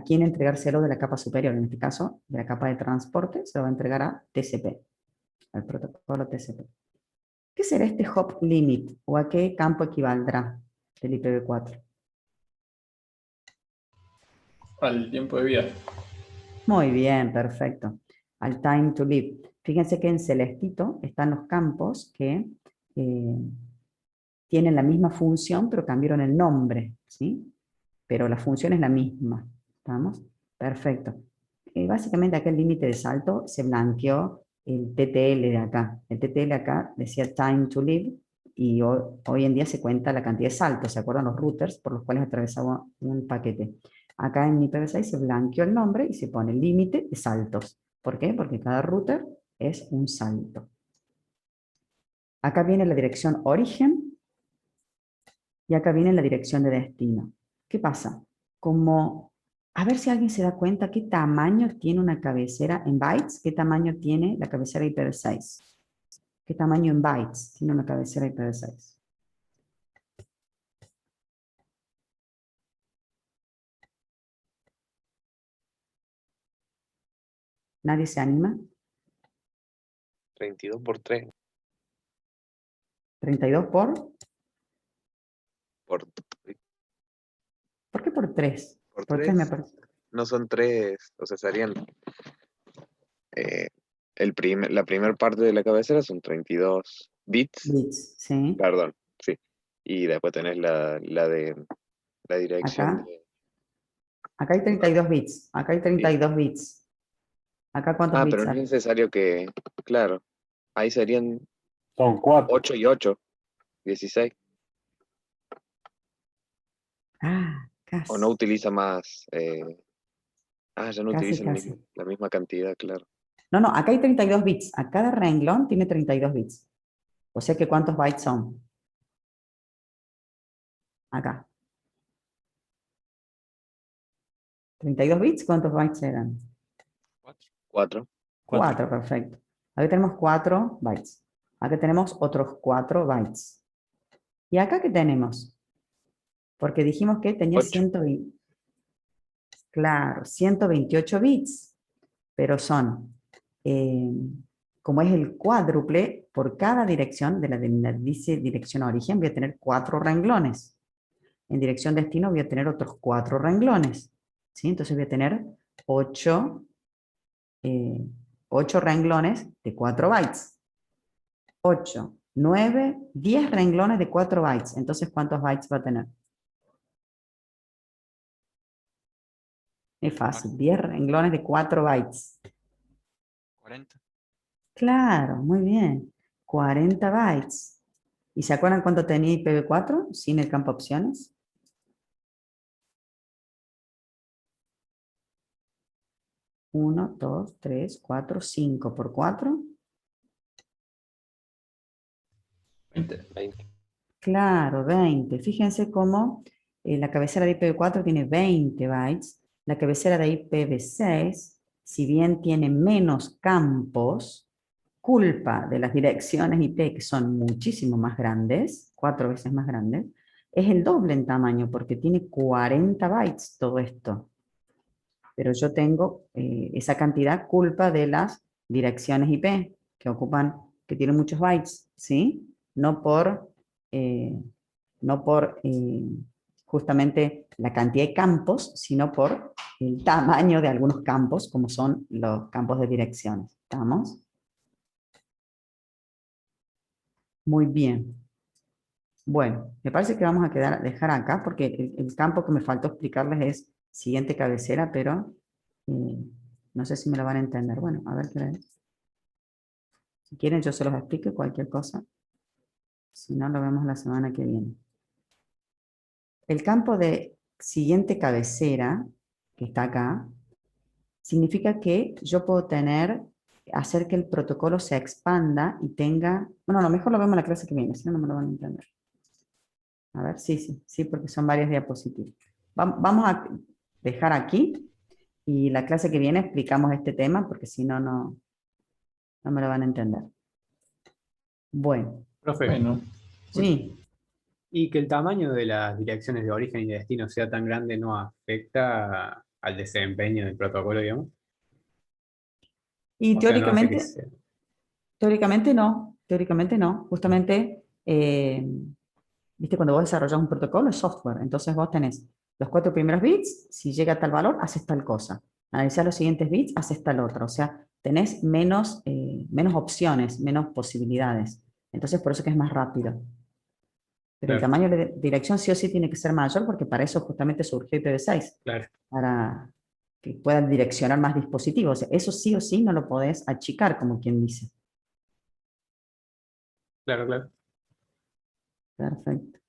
entregárselo de la capa superior, en este caso, de la capa de transporte, se lo va a entregar a TCP, al protocolo TCP. ¿Qué será este hop limit o a qué campo equivaldrá del IPv4? Al tiempo de vida. Muy bien, perfecto. Al time to live. Fíjense que en celestito están los campos que tienen la misma función, pero cambiaron el nombre, ¿sí? Pero la función es la misma, ¿estamos? Perfecto. Básicamente acá el límite de salto se blanqueó el TTL de acá. El TTL acá decía time to live, y hoy en día se cuenta la cantidad de saltos, ¿se acuerdan los routers por los cuales atravesaba un paquete? Acá en IPv6 se blanqueó el nombre y se pone límite de saltos. ¿Por qué? Porque cada router es un salto. Acá viene la dirección origen y acá viene la dirección de destino. ¿Qué pasa? Como, a ver si alguien se da cuenta qué tamaño tiene una cabecera en bytes, qué tamaño tiene la cabecera IPv6. ¿Qué tamaño en bytes tiene una cabecera IPv6? ¿Nadie se anima? 32 por 3. 32 por... Por, ¿Por qué por 3? por Por 3 me 3. parece. No son 3, o sea, serían... la primera parte de la cabecera son 32 bits, Bits, ¿sí? perdón, sí. Y después tenés la dirección Acá, de... acá hay 32 bits. Acá hay 32 bits. ¿Acá cuántos Pero bits no es hay? necesario que... Claro, ahí serían Son 4. 8 y 8, 16. Ah, O no casi, utiliza más... ya no casi, utiliza casi. la misma cantidad, claro. No, no, acá hay 32 bits. A cada renglón tiene 32 bits. O sea que ¿cuántos bytes son? Acá. 32 bits, ¿cuántos bytes eran? 4. 4, perfecto. Aquí tenemos 4 bytes. Acá tenemos otros 4 bytes. ¿Y acá qué tenemos? Porque dijimos que tenía 8. 120. Claro, 128 bits. Pero son, como es el cuádruple, por cada dirección de dice dirección origen voy a tener 4 renglones. En dirección destino voy a tener otros 4 renglones. ¿Sí? Entonces voy a tener 8 renglones de 4 bytes. 8, 9, 10 renglones de 4 bytes. Entonces, ¿cuántos bytes va a tener? Es fácil, 10 renglones de 4 bytes. 40. Claro, muy bien. 40 bytes. ¿Y se acuerdan cuánto tenía IPv4 sin el campo opciones? Uno, 2, 3, 4, 5 por 4. 20. 20. Claro, 20. Fíjense cómo la cabecera de IPv4 tiene 20 bytes. La cabecera de IPv6, si bien tiene menos campos, culpa de las direcciones IP que son muchísimo más grandes, 4 veces más grandes, es el doble en tamaño porque tiene 40 bytes todo esto. Pero yo tengo esa cantidad culpa de las direcciones IP que tienen muchos bytes, ¿sí? No por, justamente la cantidad de campos, sino por el tamaño de algunos campos, como son los campos de direcciones. ¿Estamos? Muy bien. Bueno, me parece que vamos a dejar acá porque el campo que me faltó explicarles es siguiente cabecera, pero no sé si me lo van a entender. Bueno, a ver qué es. Si quieren yo se los explico cualquier cosa. Si no, lo vemos la semana que viene. El campo de siguiente cabecera, que está acá, significa que yo puedo hacer que el protocolo se expanda y tenga... Bueno, a lo mejor lo vemos en la clase que viene, si no, no me lo van a entender. A ver, sí, porque son varias diapositivas. Vamos a dejar aquí y la clase que viene explicamos este tema porque si no, no me lo van a entender. Bueno, Profe, Bueno, sí. y que el tamaño de las direcciones de origen y de destino sea tan grande no afecta al desempeño del protocolo, digamos. Y O sea, no hace que teóricamente, sea. teóricamente no. Justamente, viste, cuando vos desarrollas un protocolo es software, entonces vos tenés los 4 primeros bits, si llega a tal valor, haces tal cosa. Analizar los siguientes bits, haces tal otra. O sea, tenés menos opciones, menos posibilidades. Entonces, por eso que es más rápido. Pero el Claro. tamaño de dirección sí o sí tiene que ser mayor porque para eso justamente surgió IPv6, Claro. para que puedan direccionar más dispositivos. O sea, eso sí o sí no lo podés achicar, como quien dice. Claro, claro. Perfecto.